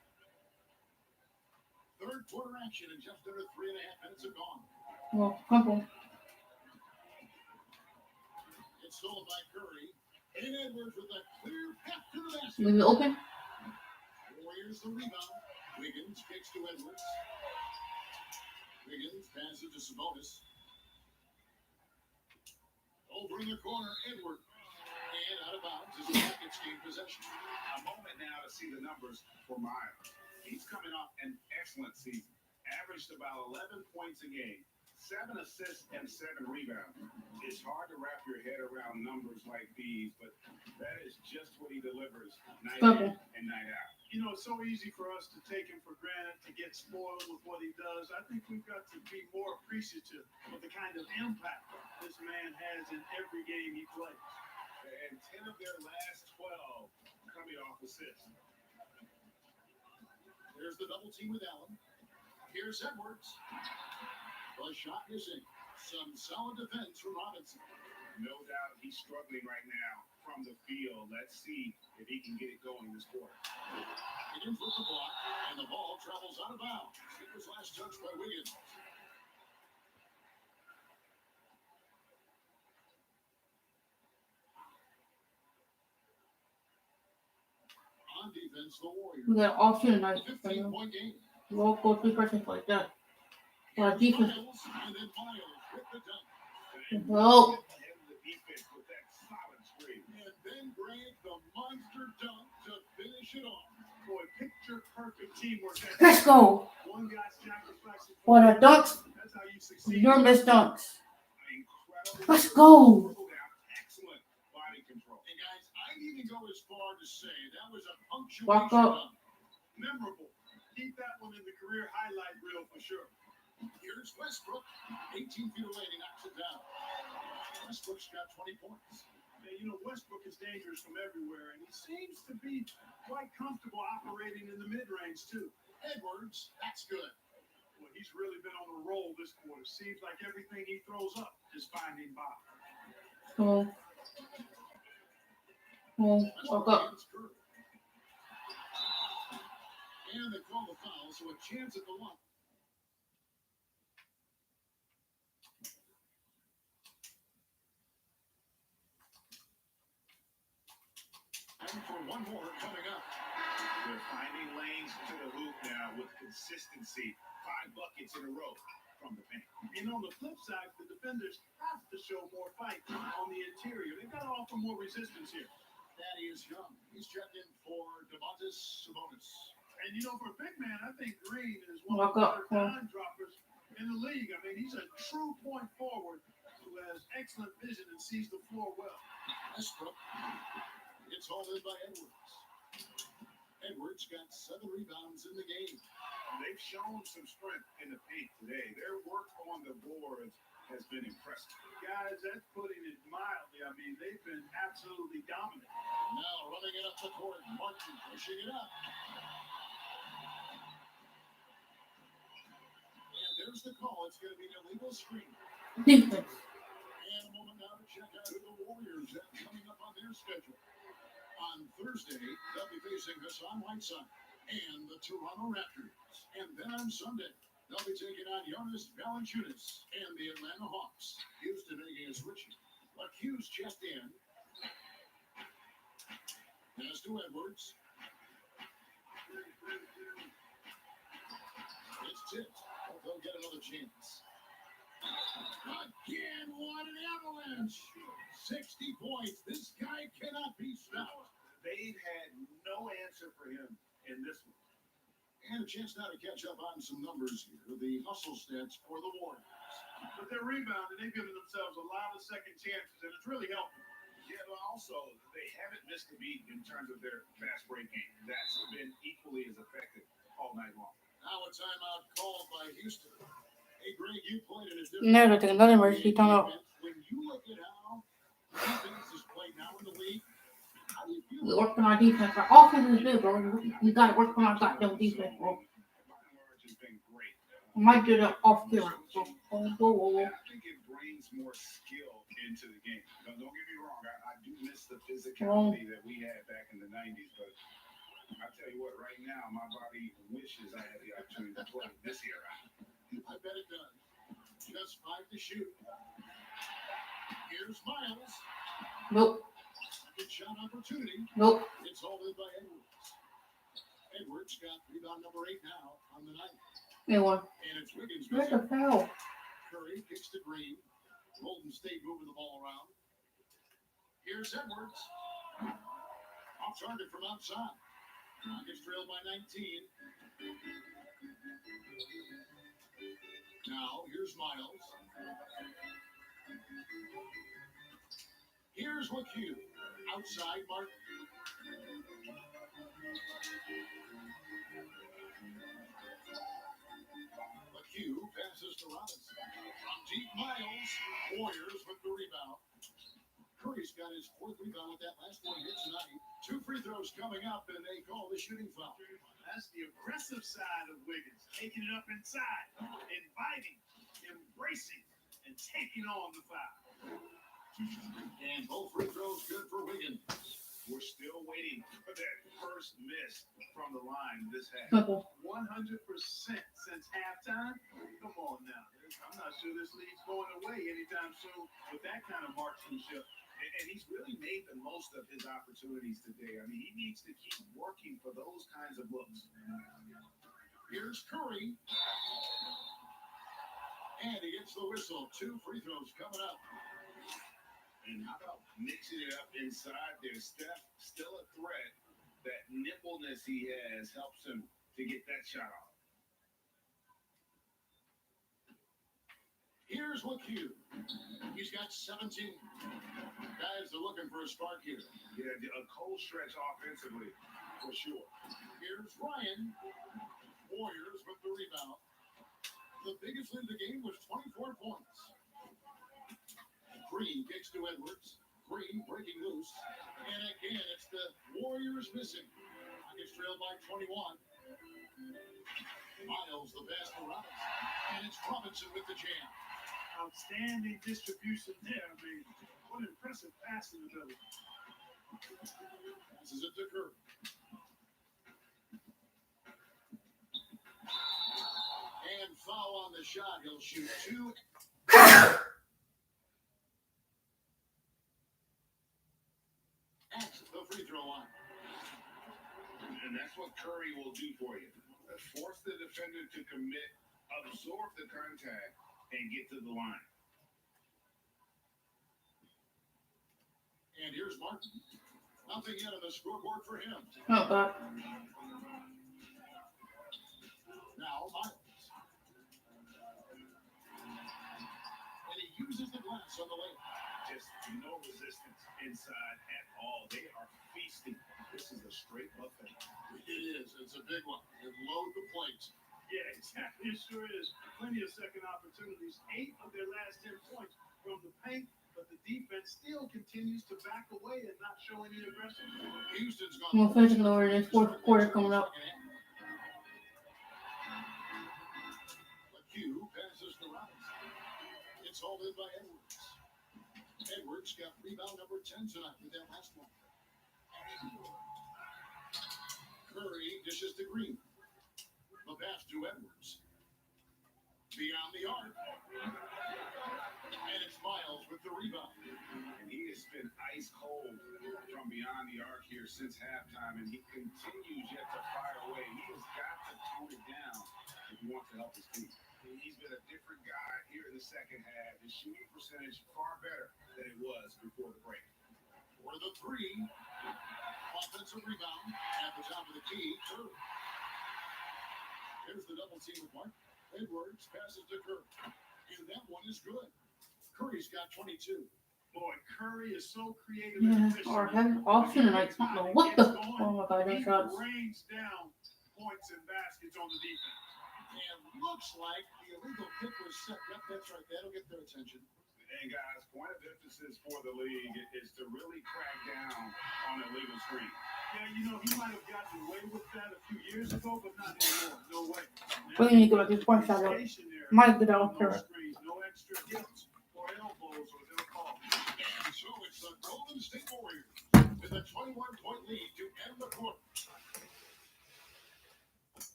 Third quarter action, and just under 3.5 minutes are gone. Well, couple. It's stolen by Curry. And Edwards with a clear path to the basket. Leave it open. Warriors the rebound. Wiggins kicks to Edwards. Wiggins passes to Sabonis. Over in the corner, Edwards. And out of bounds as the Rockets gain possession. A moment now to see the numbers for Miles. He's coming off an excellent season. Averaged about 11 points a game, 7 assists and 7 rebounds. It's hard to wrap your head around numbers like these, but that is just what he delivers night in and night out. You know, it's so easy for us to take him for granted, to get spoiled with what he does. I think we've got to be more appreciative of the kind of impact this man has in every game he plays. And 10 of their last 12 coming off assists. There's the double team with Allen. Here's Edwards. The shot missing. Some solid defense from Robinson. No doubt he's struggling right now from the field. Let's see if he can get it going this quarter. Higgins with the block, and the ball travels out of bounds. It was last touched by Wiggins. On defense, the Warriors. We got all two tonight. 15-point game. We'll go 3% like that. Well, defense. Miles, and then Miles with the dunk. Well, And the defense with that solid screen. And then Grant, the monster dunk to finish it off. Boy, picture perfect teamwork. let's go. One guy sacrificing For the dunks, That's how you succeed. your missed dunks. Incredible. Let's go. Excellent body control. And guys, I'd even go as far to say that was a Walk punctuation up. dunk. Memorable. Keep that one in the career highlight reel for sure. Here's Westbrook. 18 feet away, and he knocks it down. Westbrook's got 20 points. Man, you know, Westbrook is dangerous from everywhere, and he seems to be quite comfortable operating in the mid-range, too. Edwards, that's good. Well, he's really been on a roll this quarter. Seems like everything he throws up is finding Bob. Well, walk up. Against Curry. And they call the foul, so a chance at the line. And for one more coming up. They're finding lanes to the hoop now with consistency. 5 buckets in a row from the paint. And on the flip side, the defenders have to show more fight on the interior. They've got to offer more resistance here. Thaddeus Young. He's checked in for Domantas Sabonis. And, you know, for a big man, I think Green is one Walk of the up, better dime droppers in the league. I mean, he's a true point forward who has excellent vision and sees the floor well. Westbrook. It's hauled in by Edwards. Edwards got 7 rebounds in the game. They've shown some strength in the paint today. Their work on the boards has been impressive. Guys, that's putting it mildly. I mean, they've been absolutely dominant. Now running it up the court. Martin pushing it up. And there's the call. It's going to be an illegal screen. Defense. And a moment now to check out who the Warriors have coming up on their schedule. On Thursday, they'll be facing Hassan Whiteside and the Toronto Raptors. And then on Sunday, they'll be taking on Jonas Valanciunas and the Atlanta Hawks. Houston against Richmond. But Hughes checked in. Pass to Edwards. It's tipped. But they'll get another chance. Again, what an avalanche! 60 points. This guy cannot be stopped. They've had no answer for him in this one. And a chance now to catch up on some numbers here. The hustle stats for the Warriors. But they're rebounding. They've given themselves a lot of second chances, and it's really helped them. Yeah, but also, they haven't missed a beat in terms of their fast break game. That's been equally as effective all night long. Now a timeout called by Houston. Hey, Greg, you played in a different... No, I think another emergency timeout. When you look at how defense is played now in the league, how do you feel? We worked on our defense. Our offense is good, bro. We got to work on our goddamn defense, bro. By and large, has been great. I might do that off camera. So, I think it brings more skill into the game. Don't get me wrong. I do miss the physicality that we had back in the 90s, but I tell you what, right now, my body wishes I had the opportunity to play this era. I bet it does. Just 5 to shoot. Here's Miles. Nope. Second shot opportunity. Nope. It's hauled in by Edwards. Edwards got rebound number 8 now on the night. Anyone. And it's Wiggins. Where's the foul? Curry kicks to Green. Golden State moving the ball around. Here's Edwards. Off target from outside. Rockets trailed by 19. Now, here's Miles. Here's McHugh. Outside, Martin. McHugh passes to Robinson. From deep, Miles. Warriors with the rebound. Curry's got his fourth rebound with that last one here tonight. 2 free throws coming up, and they call the shooting foul. That's the aggressive side of Wiggins, taking it up inside, inviting, embracing, and taking on the foul. And both free throws good for Wiggins. We're still waiting for that first miss from the line this half. Couple. 100% since halftime. Come on now. I'm not sure this league's going away anytime soon with that kind of marksmanship. And he's really made the most of his opportunities today. I mean, he needs to keep working for those kinds of looks. Here's Curry. And he gets the whistle. 2 free throws coming up. And how about mixing it up inside there? Steph, still a threat. That nimbleness he has helps him to get that shot off. Here's McHugh. He's got 17. Guys are looking for a spark here. Yeah, a cold stretch offensively, for sure. Here's Ryan. Warriors with the rebound. The biggest lead of the game was 24 points. Green kicks to Edwards. Green breaking loose. And again, it's the Warriors missing. Rockets trailed by 21. Miles the pass to Robinson. And it's Robinson with the jam. Outstanding distribution there. I mean, what impressive passing ability. Passes it to Curry. And foul on the shot. He'll shoot 2. At the free throw line. And that's what Curry will do for you. Force the defender to commit, absorb the contact, and get to the line. And here's Martin. Nothing yet on the scoreboard for him. Not bad. Now Miles. And he uses the glass on the way. Just no resistance inside at all. They are feasting. This is a straight buffet. It is. It's a big one. And load the plate. Yeah, exactly. It sure is. Plenty of second opportunities. 8 of their last 10 points from the paint, but the defense still continues to back away and not show any aggression. Houston's gone. Well, finishing over in this fourth quarter coming up. McHugh passes to Robinson. It's hauled in by Edwards. Edwards got rebound number 10 tonight with that last one. Curry dishes to Green. The pass to Edwards. Beyond the arc. And it's Miles with the rebound. And he has been ice cold from beyond the arc here since halftime, and he continues yet to fire away. He has got to tone it down if he wants to help his team. He's been a different guy here in the second half. His shooting percentage far better than it was before the break. For the 3. Offensive rebound at the top of the key. Curry. Here's the double team with Mark. Edwards passes to Curry. And that one is good. Curry's got 22. Boy, Curry is so creative Yeah, and efficient. or having option and I don't know what the. Oh my god, He those shots. rains down points and baskets on the defense. And looks like the illegal kick was set. Yep, that's right. That'll get their attention. And guys, point of emphasis for the league is to really crack down on illegal screen. Yeah, you know, he might have gotten away with that a few years ago, but not anymore. No way. Well, you need to go back to this point shot. Might get off No her. screens, no extra hits or elbows or no call. And so it's the Golden State Warriors with a 21-point lead to end the quarter.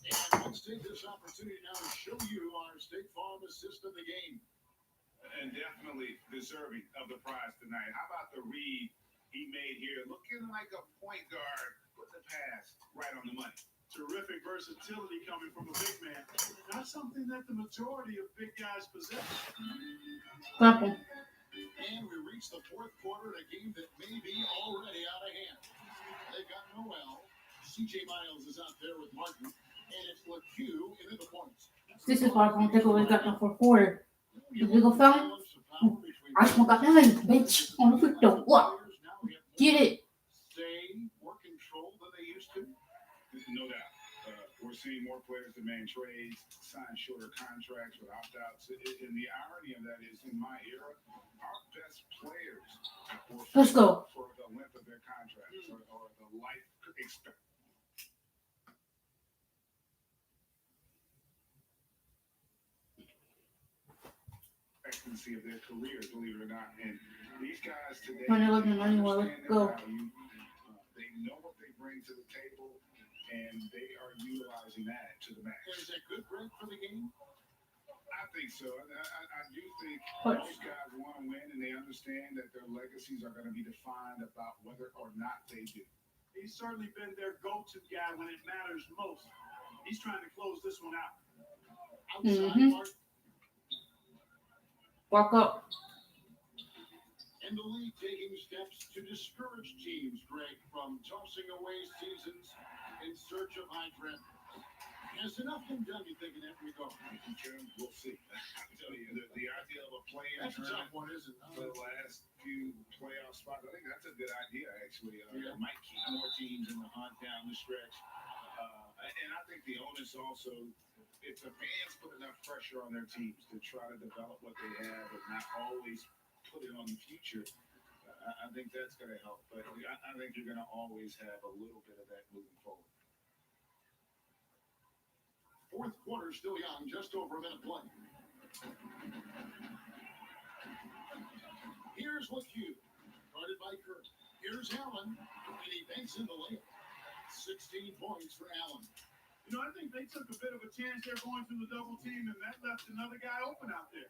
And let's take this opportunity now to show you our State Farm assist of the game. And definitely deserving of the prize tonight. How about the read he made here? Looking like a point guard with the pass right on the money. Terrific versatility coming from a big man. Not something that the majority of big guys possess. Couple. And we reach the fourth quarter in a game that may be already out of hand. They've got Noel. CJ Miles is out there with Martin. And it's LeCue into the points. This is why I'm gonna take away that in the fourth quarter. You go, fella? I just got that bitch on the football. What? Get it. Say more control than they used to. No doubt. We're seeing more players demand trades, sign shorter contracts with opt-outs. And the irony of that is, in my era, our best players were Let's go. for the length of their contracts or the life expectancy of their careers, believe it or not. And these guys today, When they're looking anywhere, understand go. their value. They know what they bring to the table, and they are utilizing that to the max. Is that good break for the game? I think so. I do think Push. most guys want to win, and they understand that their legacies are going to be defined about whether or not they do. He's certainly been their go-to guy when it matters most. He's trying to close this one out. Outside Mhm. Mark Walk up. and the league taking steps to discourage teams, Greg, from tossing away seasons in search of high draft. Has enough been done, you think, in that regard? We'll see. I tell you, the idea of a play-in That's a tough tournament one, isn't for it? the last few playoff spots, I think that's a good idea, actually. Yeah. It might keep more teams in the hunt down the stretch. And I think the onus also, if the fans put enough pressure on their teams to try to develop what they have and not always put it on the future, I think that's going to help. But I think you're going to always have a little bit of that moving forward. Fourth quarter still young, just over a minute play. Here's LeCue, guarded by Kirk. Here's Allen, and he banks in the layup. 16 points for Allen. You know, I think they took a bit of a chance there going through the double team, and that left another guy open out there.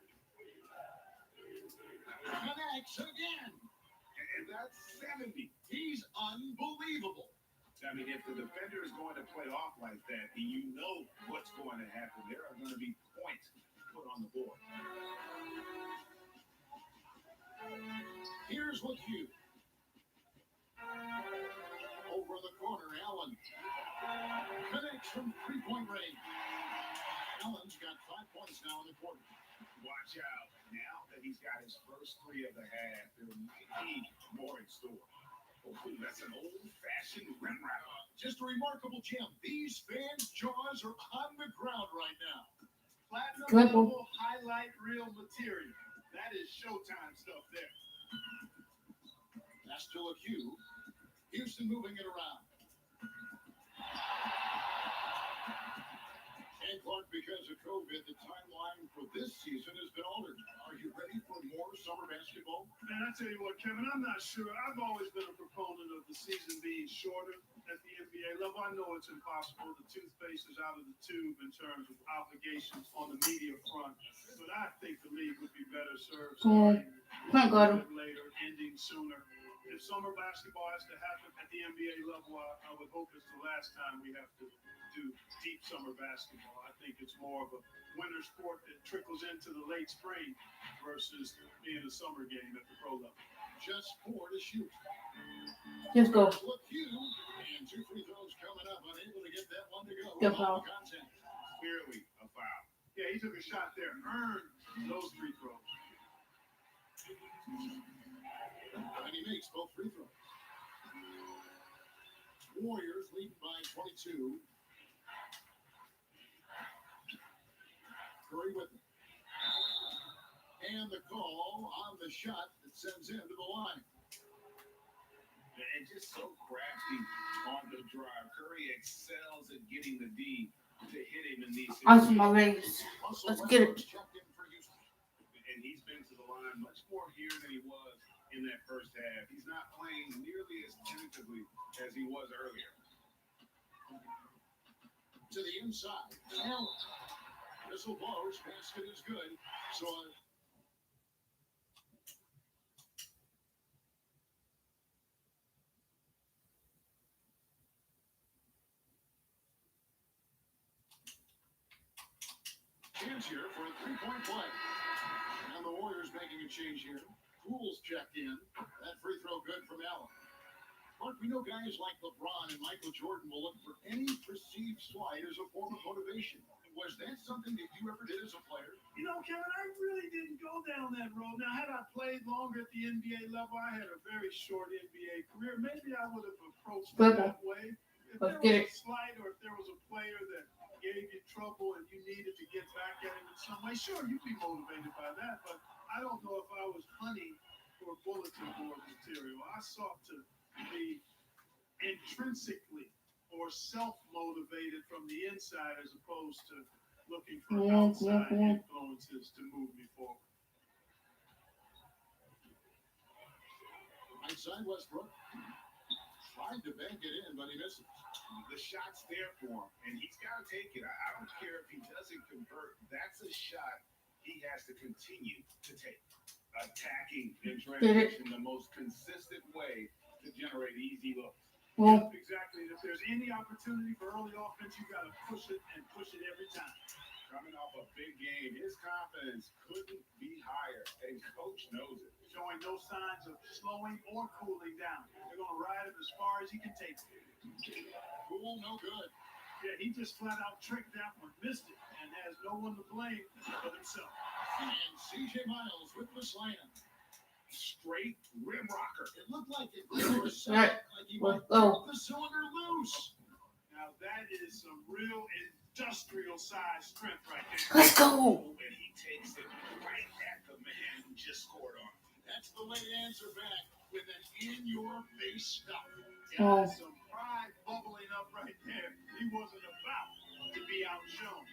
Connects again. And that's 70. He's unbelievable. I mean, if the defender is going to play off like that, you know what's going to happen. There are going to be points put on the board. Here's LeCue. Over in the corner, Allen. Connects from three-point range. Allen's got 5 points now in the quarter. Watch out. Now that he's got his first three of the half, there might be more in store. Oh, that's an old-fashioned rim wrap. Just a remarkable gem. These fans' jaws are on the ground right now. Platinum Dribble. level highlight reel material. That is Showtime stuff there. That's to LeCue. Houston moving it around. And Clark, because of COVID, the timeline for this season has been altered. Are you ready for more summer basketball? Man, I tell you what, Kevin, I'm not sure. I've always been a proponent of the season being shorter at the NBA level. I know it's impossible. The toothpaste is out of the tube in terms of obligations on the media front. But I think the league would be better served starting Thank a God. bit later, ending sooner. If summer basketball has to happen at the NBA level, I would hope it's the last time we have to do deep summer basketball. I think it's more of a winter sport that trickles into the late spring versus being a summer game at the pro level. Just 4 to shoot. Just go. LeCue, and 2 free throws coming up, unable to get that one to go. Good Without foul. contact. Clearly a foul. Yeah, he took a shot there, earned those free throws. And he makes both free throws. Warriors lead by 22. Curry with it. And the call on the shot that sends him to the line. And just so crafty on the drive. Curry excels at getting the D to hit him in these Ice situations. in my legs. Russell Let's get it. Westbrook's checked in for Houston. And he's been to the line much more here than he was in that first half. He's not playing nearly as tentatively as he was earlier. To the inside. Allen. Whistle blows. Basket is good. So chance here for a 3-point play. And the Warriors making a change here. Pools checked in. That free throw good from Allen. But we know guys like LeBron and Michael Jordan will look for any perceived slight as a form of motivation. Was that something that you ever did as a player? You know, Kevin, I really didn't go down that road. Now, had I played longer at the NBA level, I had a very short NBA career. Maybe I would have approached it Purple. that way. If Let's there get was it. a slight or if there was a player that gave you trouble and you needed to get back at him in some way, sure, you'd be motivated by that. But I don't know if I was hunting for bulletin board material. I sought to be intrinsically or self-motivated from the inside as opposed to looking for outside influences to move me forward. Inside Westbrook. Tried to bank it in, but he misses. The shot's there for him, and he's got to take it. I don't care if he doesn't convert. That's a shot he has to continue to take. Attacking in transition, the most consistent way to generate easy looks. Well, Exactly. If there's any opportunity for early offense, you got to push it and push it every time. Coming off a big game, his confidence couldn't be higher, and coach knows it. Showing no signs of slowing or cooling down. They're going to ride him as far as he can take it. Cool, no good. Yeah, he just flat out tricked that one, missed it, and has no one to blame but himself. And C.J. Miles with the slam. Straight rim rocker. It looked like it for a second, Right. like he Let's might go. rip the cylinder loose. Now that is some real industrial size strength right there. let's go. And he takes it right at the man who just scored on him. That's the way to answer back with an in-your-face stuff. Oh. Got some pride bubbling up right there. He wasn't about to be outshone.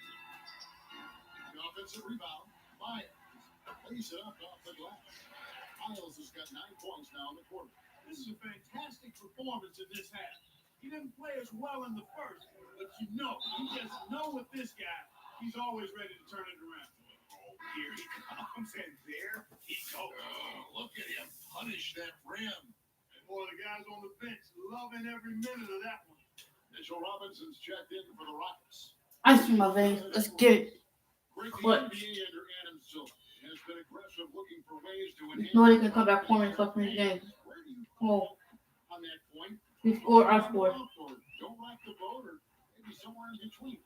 The offensive rebound. Myers lays it up off the glass. Miles has got 9 points now in the quarter. This is a fantastic performance in this half. He didn't play as well in the first, but you just know with this guy, he's always ready to turn it around. Oh, here he comes, and there he goes. Look at him punish that rim. And boy, the guys on the bench loving every minute of that one. Mitchell Robinson's checked in for the Rockets. Ice in my veins. Let's get it. Great What? NBA under Adam Silver has been aggressive, looking for ways to enhance. Nobody can come back 4 minutes left in the game. Where do you Oh, on that point? he scored. I scored. Don't rock the boat, or maybe somewhere in between.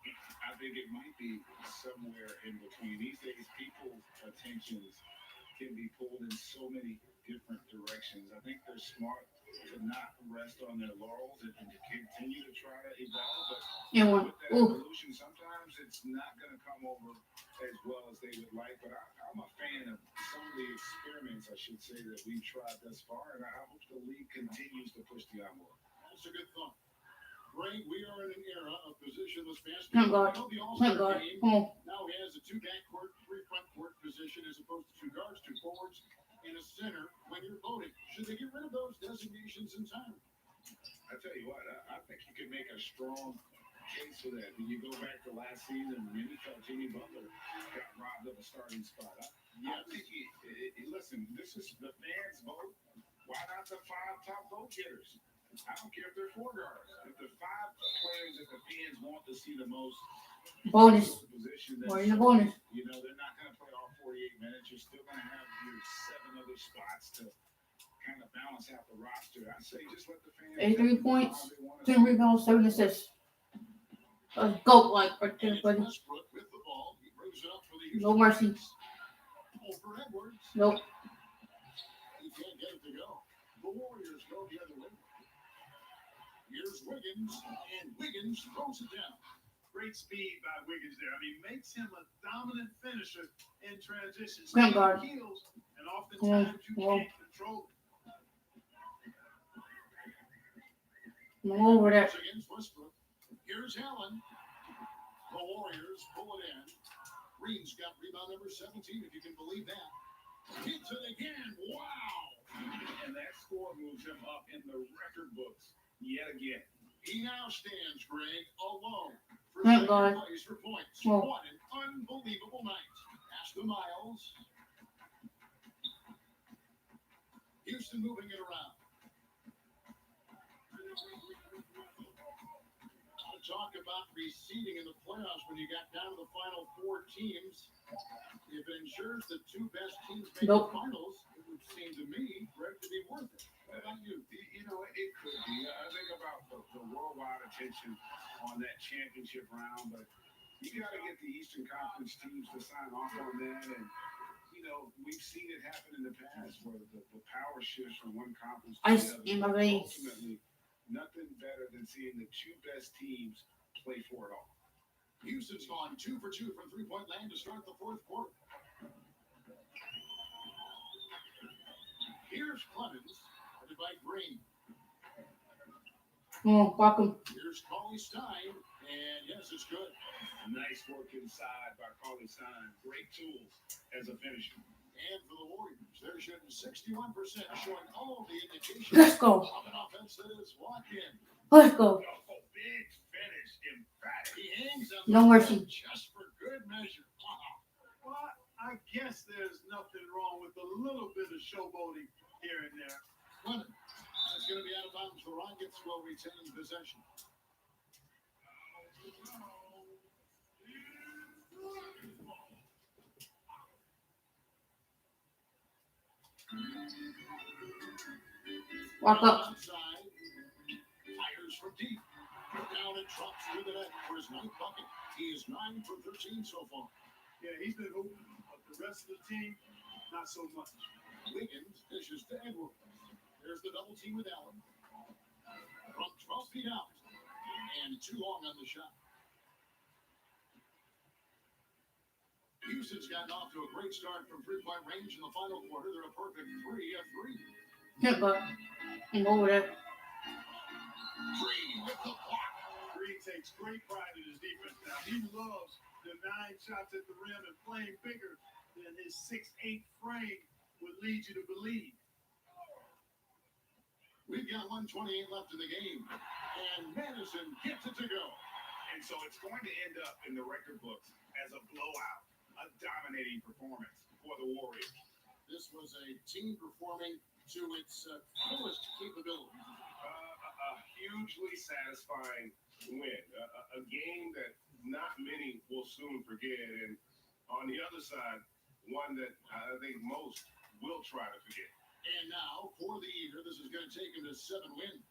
I think it might be somewhere in between. These days, people's attentions can be pulled in so many different directions. I think they're smart to not rest on their laurels and to continue to try to evolve. But And one. with that Ooh. evolution, sometimes it's not going to come over as well as they would like. But I'm a fan of some of the experiments, I should say, that we've tried thus far, and I hope the league continues to push the envelope. That's a good thought. Greg, we are in an era of positionless Thank basketball. God. You know, the Thank All-Star God. game Oh, now has a 2 backcourt, 3 frontcourt position as opposed to 2 guards, 2 forwards, and a center when you're voting. Should they get rid of those designations in time? I tell you what, I think you could make a strong case for that. When you go back to last season, many thought Jimmy Butler got robbed of a starting spot. I think listen, this is the fans' vote. Why not the 5 top vote getters? I don't care if they're 4 guards. If the 5 players that the fans want to see the most bonus. position, Or in the bonus. you know, they're not going to play all 48 minutes. You're still going to have your 7 other spots to kind of balance out the roster. I say just let the fans 83 points, how they wanna 10 see. rebounds, 7 assists. A goat like right And there, it's buddy. Westbrook with the ball. He brings it up for the No mercy. Over Edwards. Nope. He can't get it to go. The Warriors go the other way. Here's Wiggins, and Wiggins throws it down. Great speed by Wiggins there. I mean, makes him a dominant finisher in transition. Thank God. Heels, and oftentimes you can't control it. I'm over that. Against Westbrook. Here's Allen. The Warriors pull it in. Green's got rebound number 17, if you can believe that. Hits it again. Wow. And that score moves him up in the record books yet again. He now stands, Greg, alone for Thank second God. place for points. Well. What an unbelievable night. Pass to Miles. Houston moving it around. Out of talk about receding in the playoffs when you got down to the final four teams. If it ensures the two best teams make Nope. the finals, it would seem to me, Greg, to be worth it. What about you? You know, it could be. I think about the worldwide attention on that championship round, but you got to get the Eastern Conference teams to sign off on that. And, you know, we've seen it happen in the past where the power shifts from one conference to Ice the in my other. veins. Ultimately, nothing better than seeing the two best teams play for it all. Houston's gone 2 for 2 from three-point land to start the fourth quarter. Here's Clemens, headed by Green. Oh, welcome. Here's Cauley Stein, and yes, it's good. Nice work inside by Cauley Stein. Great tools as a finisher. And for the Warriors, they're shooting 61%, showing all the indications Let's go. of an offense that is locked in. Let's go. Oh, big finish, emphatic. He hangs up No mercy. just for good measure. Well, I guess there's nothing wrong with a little bit of showboating here and there. Clemens is going to be out of bounds. The Rockets will retain possession. Walk up. Outside, fires from deep. Down and drops through the net for his ninth bucket. He is 9 for 13 so far. Yeah, he's been hooping, but the rest of the team, not so much. Wiggins dishes to Edwards. There's the double team with Allen. From 12 feet out. And too long on the shot. Houston's gotten off to a great start from three-point range in the final quarter. They're a perfect 3 of 3. Hit butt. And over there. Green with the block. Green takes great pride in his defense now. He loves the 9 shots at the rim and playing bigger than his 6'8" frame would lead you to believe. We've got 1:28 left in the game. And Madison gets it to go. And so it's going to end up in the record books as a blowout, a dominating performance for the Warriors. This was a team performing to its fullest capability. A hugely satisfying win, a game that not many will soon forget, and on the other side, one that I think most will try to forget. And now, for the year, this is going to take him to 7 wins.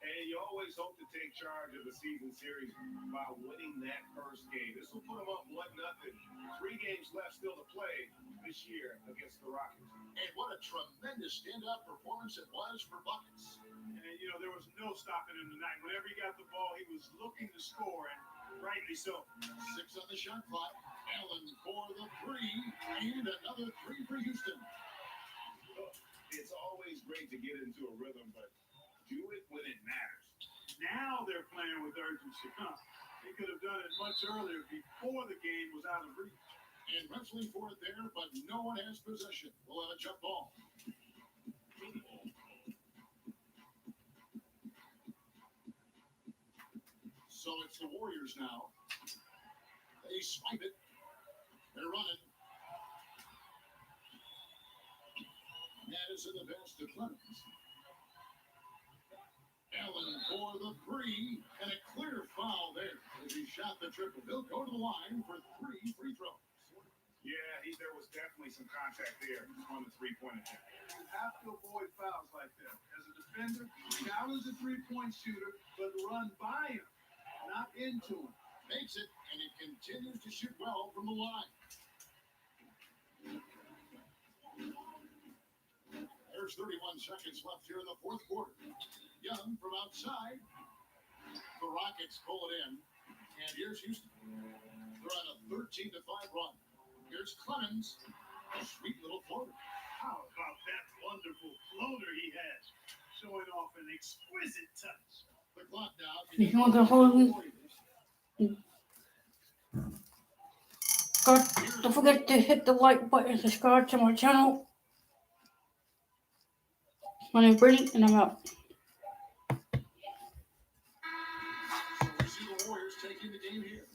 And you always hope to take charge of the season series by winning that first game. This will put them up 1-0. 3 games left still to play this year against the Rockets. And what a tremendous standout performance it was for Buckets. And, you know, there was no stopping him tonight. Whenever he got the ball, he was looking to score, and rightly so. 6 on the shot clock. Allen for the 3, and another 3 for Houston. It's always great to get into a rhythm, but do it when it matters. Now they're playing with urgency. They could have done it much earlier before the game was out of reach. And wrestling for it there, but no one has possession. We'll have a jump ball. So it's the Warriors now. They swipe it. They're running. Madison the pass to Clemens. Allen for the 3, and a clear foul there as he shot the triple. He'll go to the line for 3 free throws. Yeah, there was definitely some contact there on the three-point attempt. You have to avoid fouls like that. As a defender, challenge the three-point shooter, but run by him, not into him. Makes it, and he continues to shoot well from the line. There's 31 seconds left here in the fourth quarter. Young from outside. The Rockets pull it in. And here's Houston. They're on a 13-5 run. Here's Clemens. A sweet little floater. How about that wonderful floater he has, showing off an exquisite touch. The clock now. If you want to hold me, God, don't forget to hit the like button and subscribe to my channel. My name is Brady, and I'm out. So we see the Warriors taking the game here.